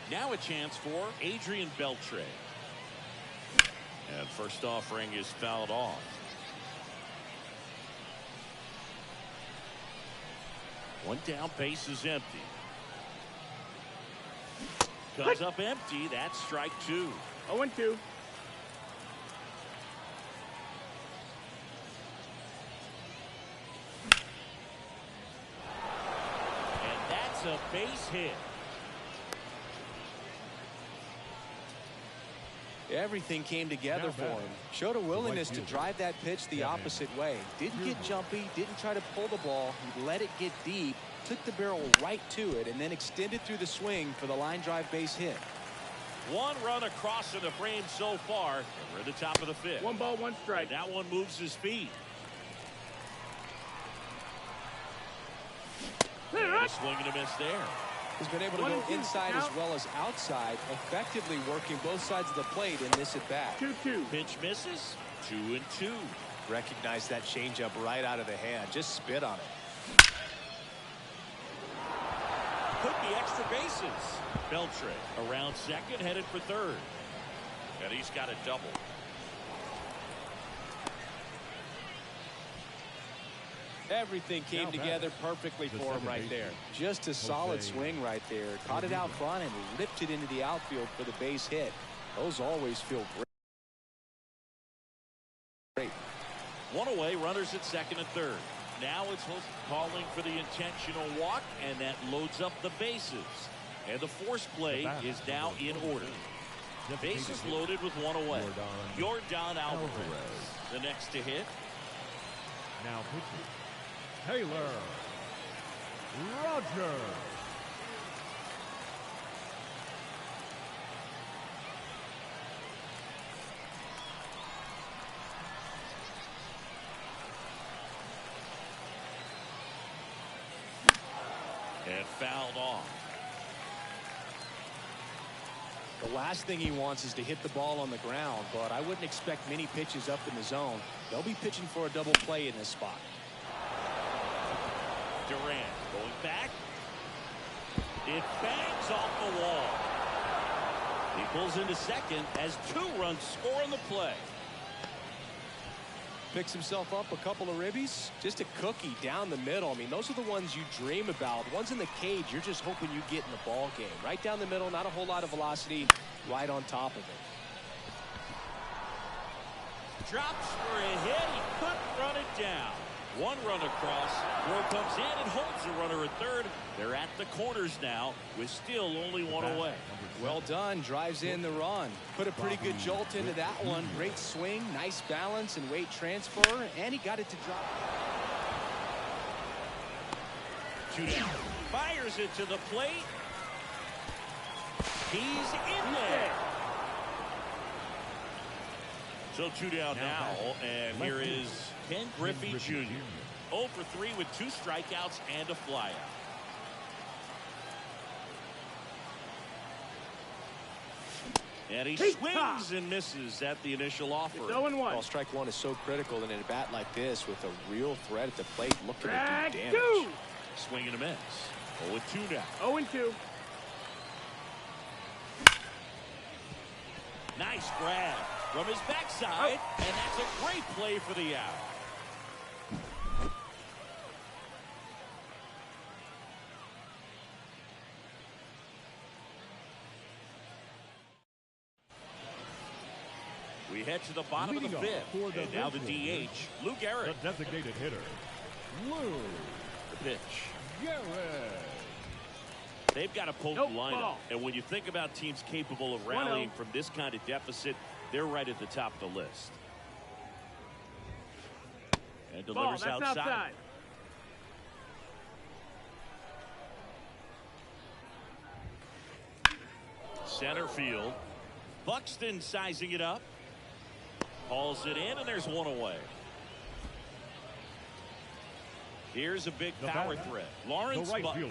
Now a chance for Adrian Beltre. And first offering is fouled off. One down, base is empty. Comes up empty. That's strike 2. 0-2. And that's a base hit. Everything came together for him. Showed a willingness to drive that pitch the opposite way. Didn't get jumpy, didn't try to pull the ball. He let it get deep, took the barrel right to it, and then extended through the swing for the line drive base hit. One run across in the frame so far. And we're at the top of the 5th. 1 ball, 1 strike. And that one moves his feet. And a swing and a miss there. He's been able to go inside as well as outside, effectively working both sides of the plate in this at-bat. 2-2. Pitch misses. 2-2. Recognize that changeup right out of the hand. Just spit on it. Could be extra bases. Beltre around second, headed for third. And he's got a double. Everything came together perfectly for him right there. Just a solid swing right there. Caught it out front and ripped it into the outfield for the base hit. Those always feel great. One away, runners at second and third. Now it's calling for the intentional walk, and that loads up the bases. And the force play is now in order. Bases loaded with one away. Yordan Alvarez, the next to hit. Now pitching, Taylor Rogers. And fouled off. The last thing he wants is to hit the ball on the ground, but I wouldn't expect many pitches up in the zone. They'll be pitching for a double play in this spot. Durant going back. It bangs off the wall. He pulls into second as 2 runs score on the play. Picks himself up a couple of ribbies. Just a cookie down the middle. I mean, those are the ones you dream about. Ones in the cage, you're just hoping you get in the ball game. Right down the middle, not a whole lot of velocity, right on top of it. Drops for a hit. He couldn't run it down. 1 run across. Throw comes in and holds the runner at third. They're at the corners now with still only 1 away. Well done. Drives in the run. Put a pretty good jolt into that one. Great swing, nice balance and weight transfer, and he got it to drop. 2 down. Fires it to the plate. He's in there. So 2 down now, and here is Ken Griffey Jr. 0 for 3 with 2 strikeouts and a flyout. And he swings and misses at the initial offer. 0-1. Well, strike 1 is so critical in a bat like this with a real threat at the plate looking to do damage. 2. Swing and a miss. 0-2 now. 0-2. Nice grab from his backside, and that's a great play for the out. We head to the bottom of the 5th, and now the DH, Lou Gehrig. The designated hitter, Lou The pitch. Gehrig. They've got a potent lineup, and when you think about teams capable of rallying from this kind of deficit, they're right at the top of the list. And delivers outside. Center field. Buxton sizing it up. Hauls it in, and there's 1 away. Here's a big power threat. Lawrence Butler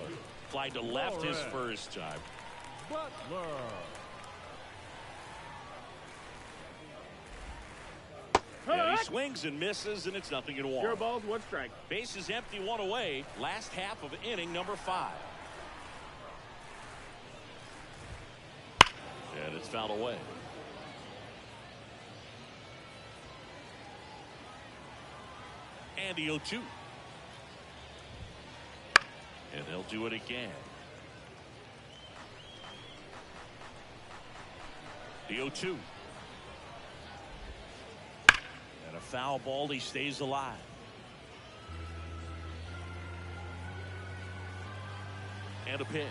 flied to left his first time. Butler. He swings and misses, and it's 0-1. Zero balls, one strike. Base is empty, one away. Last half of inning number 5. And it's fouled away. And the 0-2. And they'll do it again. The 0-2. And a foul ball. He stays alive. And a pitch.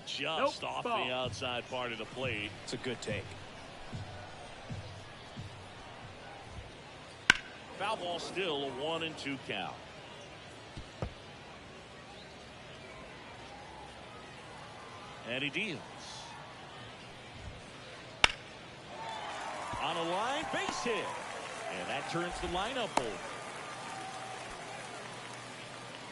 Just off the outside part of the plate. It's a good take. Foul ball, still a 1-2 count. And he deals. On a line, base hit. And that turns the lineup over.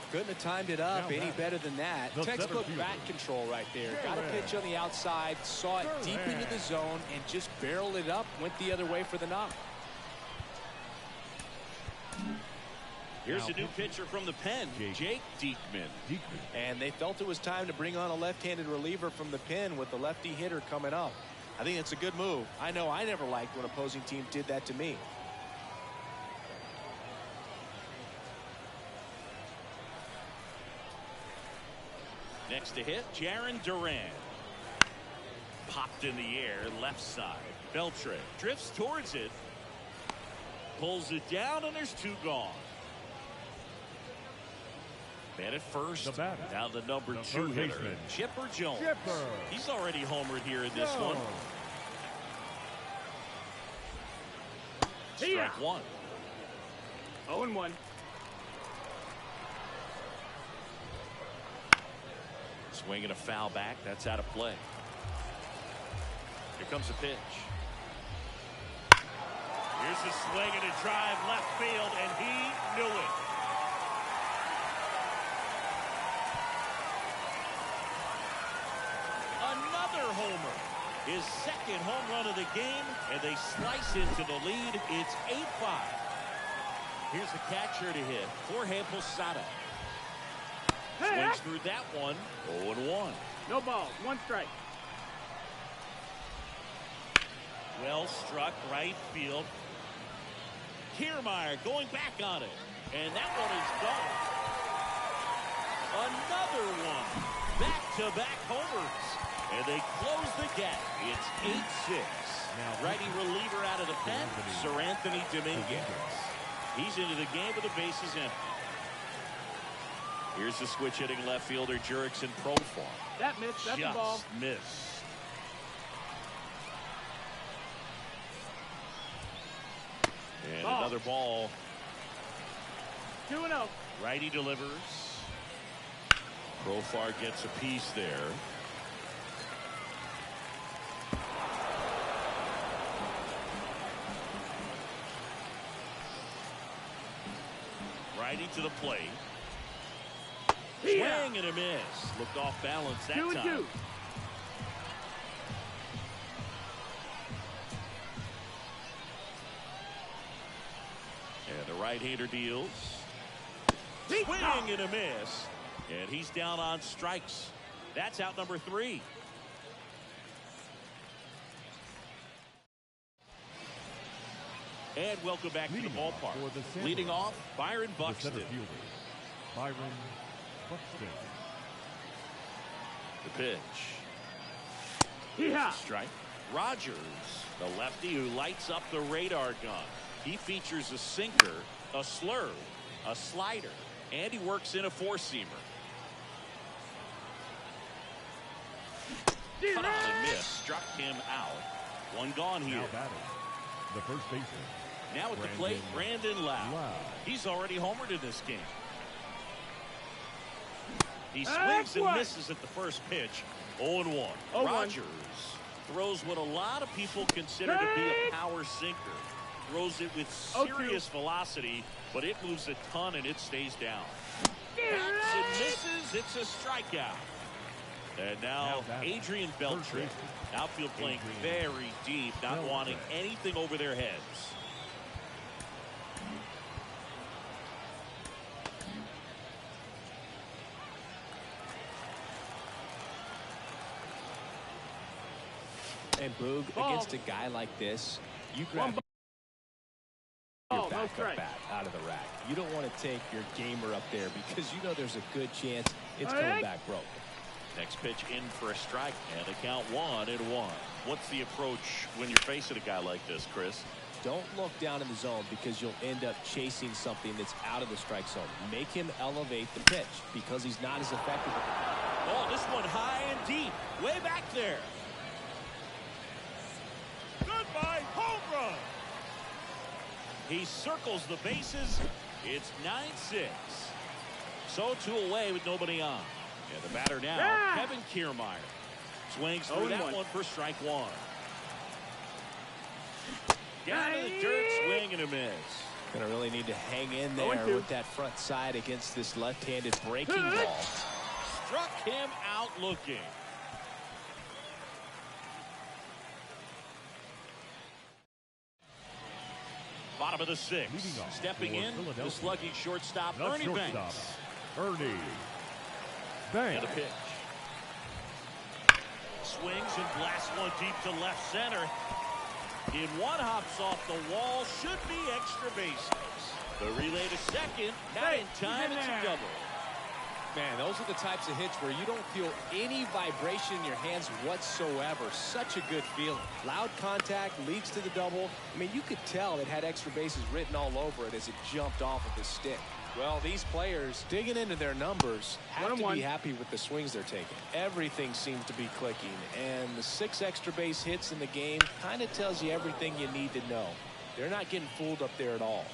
Couldn't have timed it up any better than that. Textbook bat control right there. Got a pitch on the outside, saw it deep into the zone, and just barreled it up, went the other way for the knock. Here's a new pitcher from the pen, Jake Diekman. And they felt it was time to bring on a left-handed reliever from the pen with the lefty hitter coming up. I think it's a good move. I know I never liked when opposing team did that to me. Next to hit, Jarren Duran. Popped in the air, left side. Beltre drifts towards it. Pulls it down, and there's 2 gone. Man at first. Now the number 2 hitter, Chipper Jones. He's already homered here in this one. Strike 1. 0-1. Swinging a foul back. That's out of play. Here comes the pitch. Here's a swing and a drive left field, and he knew it. Another homer. His second home run of the game, and they slice into the lead. It's 8-5. Here's the catcher to hit, Jorge Posada. Swings through that one. 0-1. No balls, one strike. Well struck, right field. Kiermaier going back on it. And that one is gone. Another one. Back-to-back homers. And they close the gap. It's 8-6. Righty reliever out of the pen, Sir Anthony Dominguez. He's into the game with the bases empty. Here's the switch hitting left fielder Jurickson Profar. That missed. That's the ball. Just missed. And another ball. 2-0. Righty delivers. Profar gets a piece there. Righty to the plate. Swing and a miss. Looked off balance that 2-2. time. And the right-hander deals. Swing and a miss. And he's down on strikes. That's out number 3. And welcome back to the ballpark. Leading off, Byron Buxton. Byron Buxton. The pitch. Yeah. Strike. Rogers, the lefty who lights up the radar gun. He features a sinker, a slurve, a slider, and he works in a 4-seamer. Cut on a miss, struck him out. One gone here. Now batting, the first baseman. Now at the plate, Brandon Lau. He's already homered in this game. He swings and misses at the first pitch. 0-1. Rogers throws what a lot of people consider to be a power sinker. Throws it with serious velocity, but it moves a ton and it stays down. Bats and misses. It's a strikeout. And now Adrian Beltre. Outfield playing very deep, not wanting anything over their heads. And Boog, against a guy like this, you grab your backup bat out of the rack. You don't want to take your gamer up there because you know there's a good chance it's coming back broke. Next pitch in for a strike, and the count 1-1. What's the approach when you're facing a guy like this, Chris? Don't look down in the zone because you'll end up chasing something that's out of the strike zone. Make him elevate the pitch because he's not as effective. Oh, this one high and deep, way back there. Goodbye, home run. He circles the bases. It's 9-6. So 2 away with nobody on. And the batter now, Kevin Kiermaier. Swings through that one for strike 1. Down to the dirt, swing and a miss. Gonna really need to hang in there with that front side against this left-handed breaking ball. Struck him out looking. Bottom of the 6th. Stepping in, the slugging shortstop, Ernie Banks. Ernie And a pitch. Swings and blasts one deep to left center. In one, hops off the wall. Should be extra bases. The relay to second. Not in time. It's a double. Man, those are the types of hits where you don't feel any vibration in your hands whatsoever. Such a good feeling. Loud contact leads to the double. I mean, you could tell it had extra bases written all over it as it jumped off of his stick. Well, these players digging into their numbers have to be happy with the swings they're taking. Everything seems to be clicking, and the 6 extra base hits in the game kind of tells you everything you need to know. They're not getting fooled up there at all.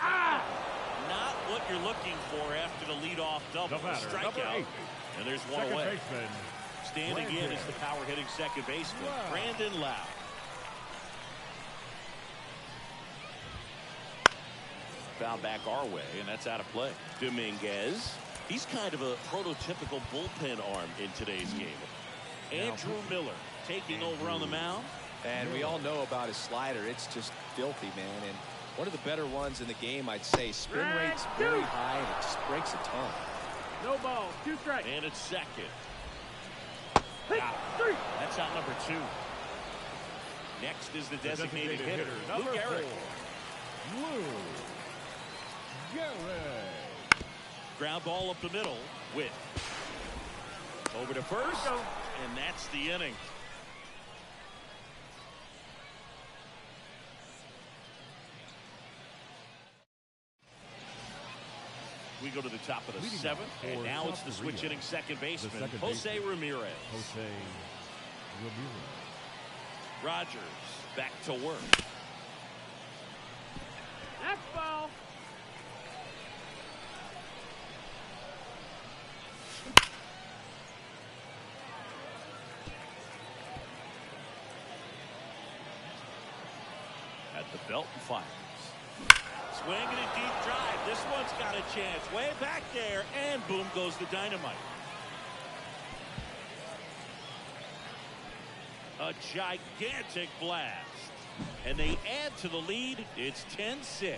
Not what you're looking for after the leadoff double. Strikeout. And there's one away. Standing in is the power-hitting second baseman, Brandon Lau. Foul back our way, and that's out of play. Dominguez. He's kind of a prototypical bullpen arm in today's game. Andrew Miller taking over on the mound. And we all know about his slider. It's just filthy, man. And one of the better ones in the game, I'd say. Spin rate's very high, and it just breaks a ton. No ball, 2 strikes. And it's second. That's out number 2. Next is the designated hitter, Lou Gehrig. Lou Gehrig. Ground ball up the middle. Witt. Over to first, and that's the inning. We go to the top of the 7th, and now it's the switch hitting second baseman, Jose Ramirez. Jose Ramirez. Rogers back to work. Next ball. At the belt and fires. Swing and a deep drive. This one's got a chance. Way back there, and boom goes the dynamite. A gigantic blast. And they add to the lead. It's 10-6.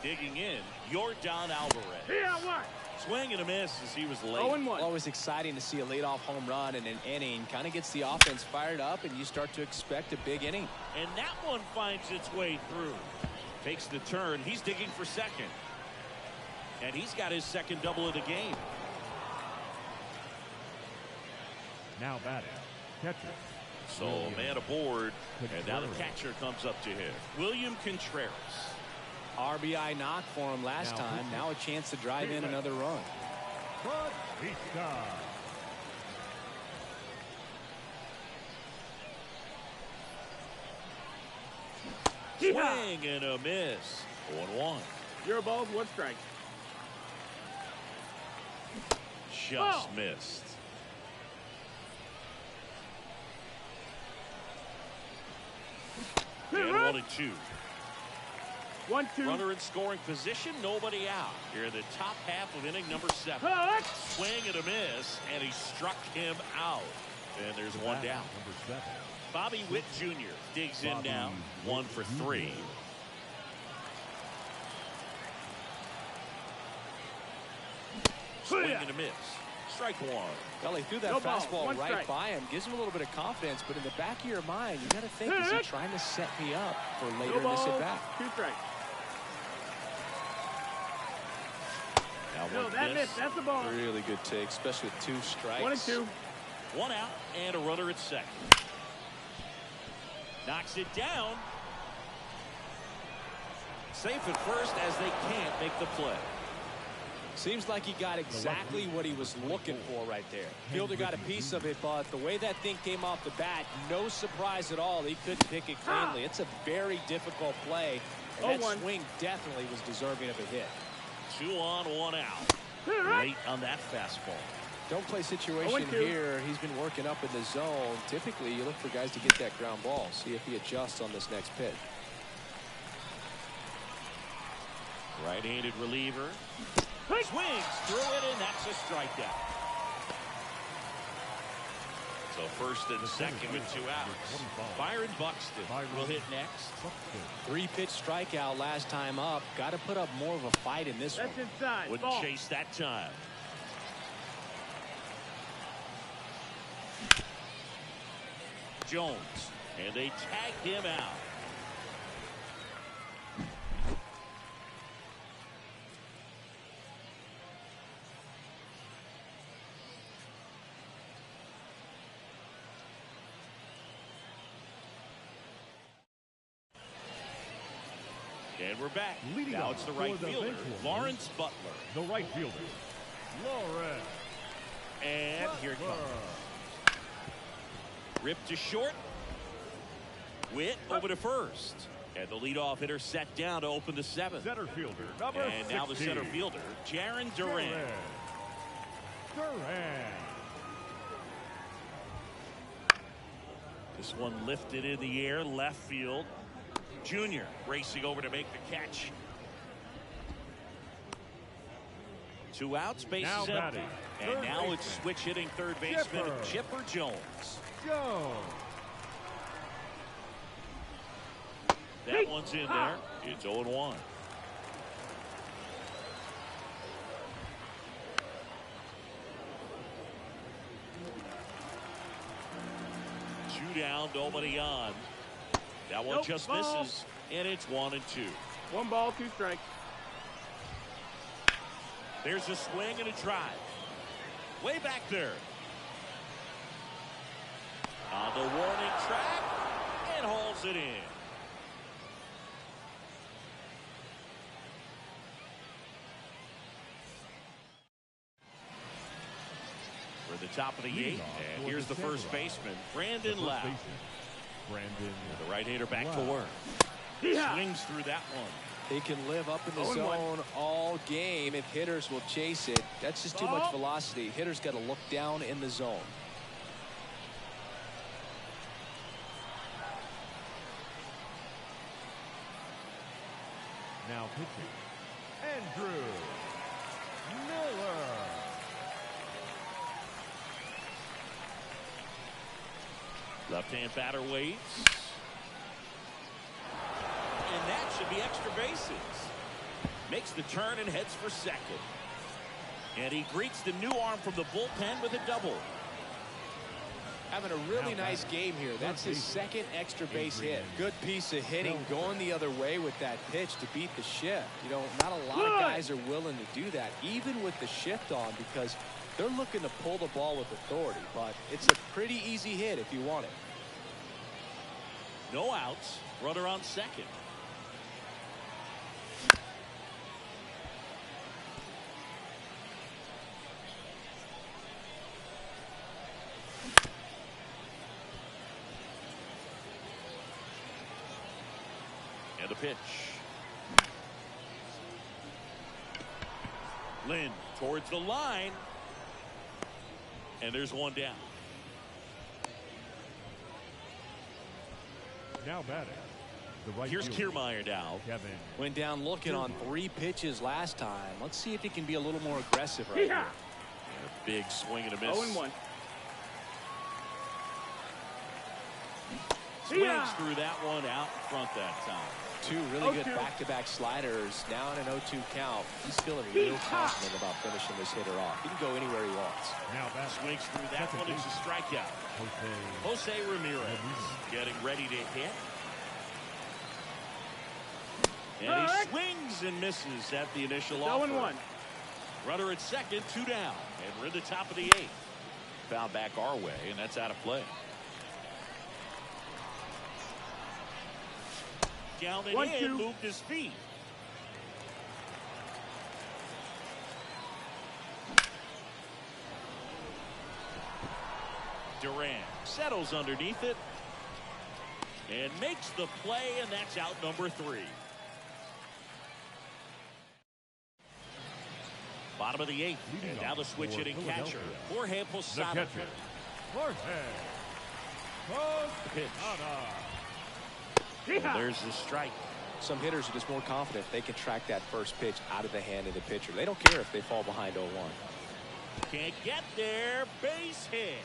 Digging in, Yordan Alvarez. Yeah, what? Swing and a miss as he was late. 0-1. Always exciting to see a leadoff home run in an inning. Kind of gets the offense fired up, and you start to expect a big inning. And that one finds its way through. Takes the turn. He's digging for second. And he's got his second double of the game. Now batting, catcher. So man aboard, and now the catcher comes up to hit. William Contreras. RBI knock for him last time. Now a chance to drive in another run. Swing and a miss. 1-1. 0 balls, 1 strike. Just missed. And 1-2. 1-2. Runner in scoring position, nobody out. Here in the top half of inning number 7. Swing and a miss, and he struck him out. And there's one down. Number 7. Bobby Witt Jr. digs in now, 1 for 3. Swing and a miss. Strike 1. Well, he threw that fastball right by him. Gives him a little bit of confidence, but in the back of your mind, you got to think, is he trying to set me up for later in this at-bat? 2 strikes. Now that missed. That's the ball. Really good take, especially with 2 strikes. 1-2. 1 out and a runner at second. Knocks it down. Safe at first as they can't make the play. Seems like he got exactly what he was looking for right there. Fielder got a piece of it, but the way that thing came off the bat, no surprise at all. He couldn't pick it cleanly. It's a very difficult play, and that swing definitely was deserving of a hit. 2 on, 1 out. Late on that fastball. Don't play situation here. He's been working up in the zone. Typically, you look for guys to get that ground ball. See if he adjusts on this next pitch. Right-handed reliever. Swings through it, and that's a strikeout. So first and second with 2 outs. Byron Buxton will hit next. 3-pitch strikeout last time up. Got to put up more of a fight in this one. That's inside. Wouldn't chase that time. Jones, and they tag him out. And we're back. Leading now it's the right fielder, Lawrence Butler. The right fielder, Lawrence. And here it comes. Ripped to short. Witt over to first. And the leadoff hitter set down to open the 7th. Center fielder, number and 16. now the center fielder, Jarren Duran. This one lifted in the air, left field. Junior racing over to make the catch. 2 outs, bases empty. And now it's switch hitting third baseman Chipper Jones. That one's in there. It's 0-1. Two down, nobody on. That one just misses, and it's 1-2. 1 ball, 2 strikes. There's a swing and a drive. Way back there. On the warning track, and hauls it in. We're at the top of the 8th, and here's the first baseman, Brandon Lau. The right-hander back to work. Swings through that one. He can live up in the zone all game if hitters will chase it. That's just too much velocity. Hitters got to look down in the zone. Now pitching, Andrew Miller. Left-hand batter waits. And that should be extra bases. Makes the turn and heads for second. And he greets the new arm from the bullpen with a double. Having a really nice game here. That's his 2nd extra base hit. Good piece of hitting going the other way with that pitch to beat the shift. You know, not a lot of guys are willing to do that, even with the shift on, because they're looking to pull the ball with authority. But it's a pretty easy hit if you want it. No outs. Runner on second. And the pitch. Lynn towards the line. And there's one down. Now batting, Here's Kiermaier now. Went down looking on 3 pitches last time. Let's see if he can be a little more aggressive right here. A big swing and a miss. 0-1. Swings through that one out in front that time. 2 really good back-to-back sliders. Now in an 0-2 count. He's feeling real confident about finishing this hitter off. He can go anywhere he wants. Now that swings through that one. It's a strikeout. Jose Ramirez getting ready to hit. And he swings and misses at the initial offer. 0-1. Runner at second, 2 down. And we're in the top of the 8th. Foul back our way, and that's out of play. Down and in, moved his feet. Duran settles underneath it and makes the play, and that's out number 3. Bottom of the 8th, and now the switch hitting catcher, Jorge Posada. Pitch. And there's the strike. Some hitters are just more confident they can track that first pitch out of the hand of the pitcher. They don't care if they fall behind 0-1. Can't get there. Base hit.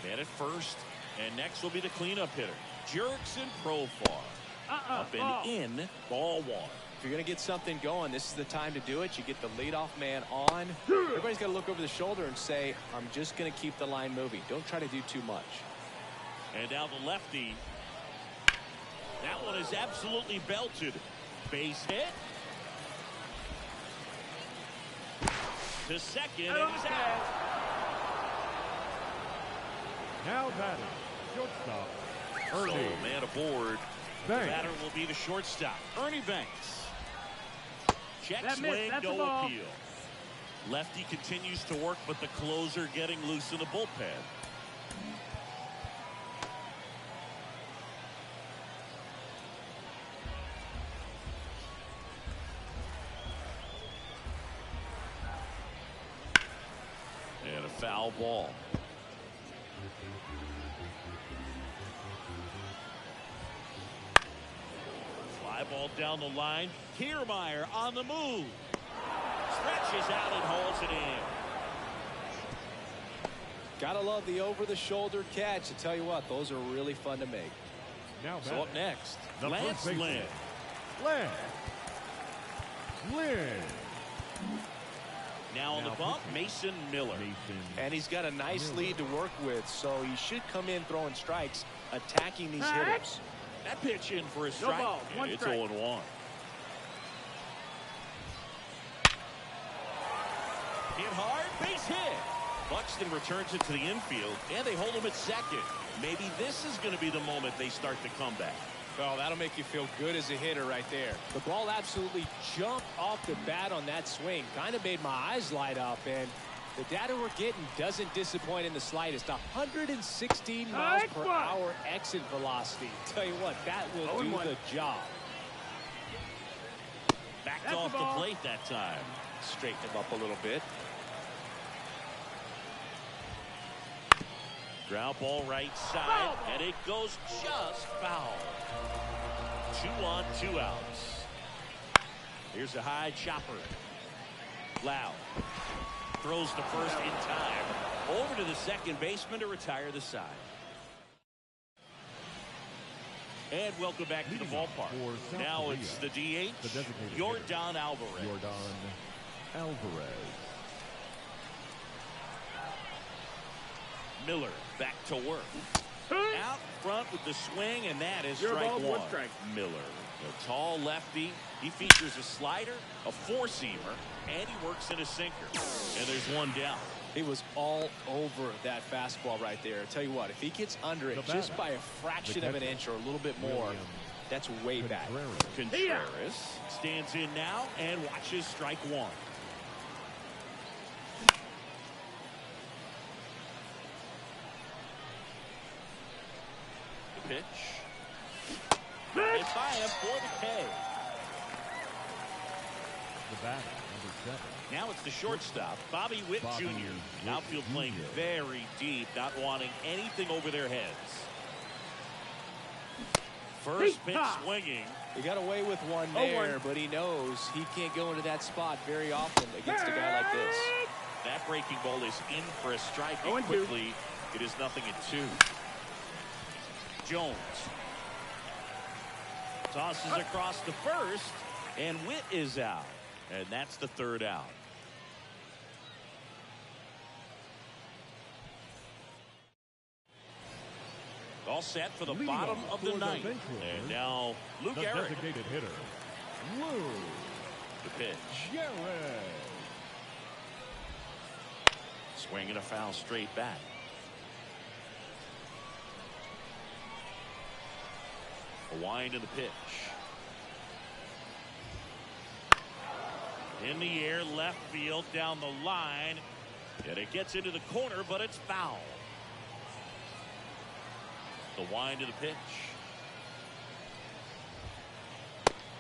Man at first, and next will be the cleanup hitter, Jurickson Profar. Up and in, ball 1. If you're going to get something going, this is the time to do it. You get the leadoff man on. Everybody's got to look over the shoulder and say, I'm just going to keep the line moving. Don't try to do too much. And now the lefty. That one is absolutely belted. Base hit. To second, and he's out. Now batting, shortstop, So, man aboard. The batter will be the shortstop, Ernie Banks. Check swing, no appeal. Lefty continues to work, but the closer getting loose in the bullpen. And a foul ball. Fly ball down the line. Kiermaier on the move. Stretches out and holds it in. Gotta love the over-the-shoulder catch. I tell you what, those are really fun to make. Now So up next, Lance Lynn. Now on the bump, Mason Miller. And he's got a nice lead to work with, so he should come in throwing strikes, attacking these hitters. That pitch in for a strike. No ball, and it's 0-1. Hit hard, base hit. Buxton returns it to the infield, and they hold him at second. Maybe this is going to be the moment they start the comeback. Well, that'll make you feel good as a hitter right there. The ball absolutely jumped off the bat on that swing. Kind of made my eyes light up, and the data we're getting doesn't disappoint in the slightest. 116 miles per hour exit velocity. Tell you what, that will do the job. Backed off the plate that time. Straighten him up a little bit. Ground ball right side, and it goes just foul. 2 on, 2 outs. Here's a high chopper. Loud. Throws to first in time. Over to the second baseman to retire the side. And welcome back to the ballpark. Now it's the DH, Yordan Alvarez. Miller back to work. Out front with the swing, and that is strike 1. Miller, a tall lefty. He features a slider, a four-seamer, and he works in a sinker. And there's 1 down. He was all over that fastball right there. I tell you what, if he gets under it just by a fraction of an inch or a little bit more, that's way back. Contreras stands in now and watches strike 1. Pitch. Hit by him for the K. The batter, Now it's the shortstop, Bobby Witt Jr. Outfield playing very deep, not wanting anything over their heads. First pitch swinging. He got away with one there, but he knows he can't go into that spot very often against a guy like this. That breaking ball is in for a strike, and quickly it is 0-2. Jones tosses across to first, and Witt is out, and that's the third out. All set for the bottom of the ninth. And now Luke Gehrig. Designated hitter, Luke. The pitch. Swinging a foul straight back. A wind in the pitch. In the air, left field, down the line. And it gets into the corner, but it's foul. The wind to the pitch.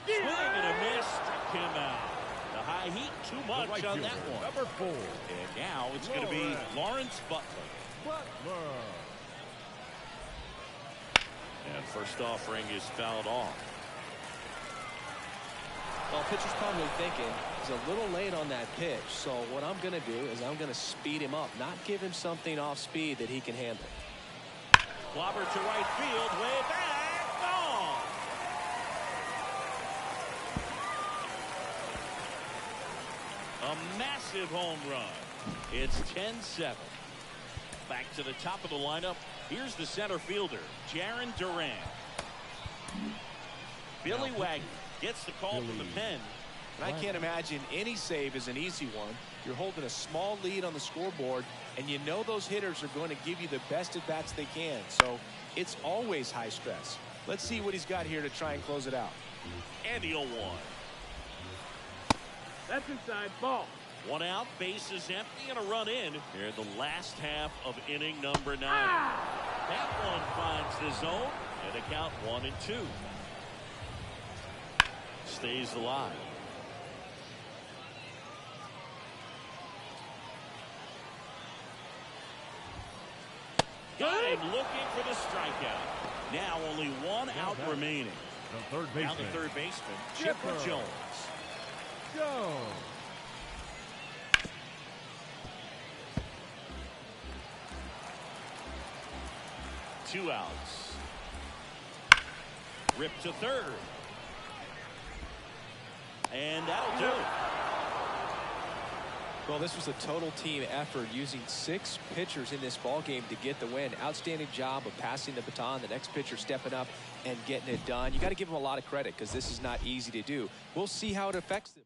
Swing and a miss. Struck him out. The high heat too much on that one. Number 4. And now it's going to be Lawrence Butler. And first offering is fouled off. Well, pitcher's probably thinking he's a little late on that pitch. So what I'm going to do is I'm going to speed him up, not give him something off speed that he can handle. Clobber to right field, way back, gone. A massive home run. It's 10-7. Back to the top of the lineup. Here's the center fielder, Jarren Duran. Billy Wagner gets the call from the pen. And I can't imagine any save is an easy one. You're holding a small lead on the scoreboard, and you know those hitters are going to give you the best at-bats they can. So it's always high stress. Let's see what he's got here to try and close it out. And the 0-1. That's inside ball. One out, bases empty, and a run in here in the last half of inning number 9. That one finds the zone, and a count 1-2. Stays alive. Got him looking for the strikeout. Now only one out remaining. The third baseman. Now the third baseman, Chipper Jones. Two outs. Rip to third. And that'll do it. Well, this was a total team effort, using 6 pitchers in this ball game to get the win. Outstanding job of passing the baton. The next pitcher stepping up and getting it done. You got to give them a lot of credit because this is not easy to do. We'll see how it affects them.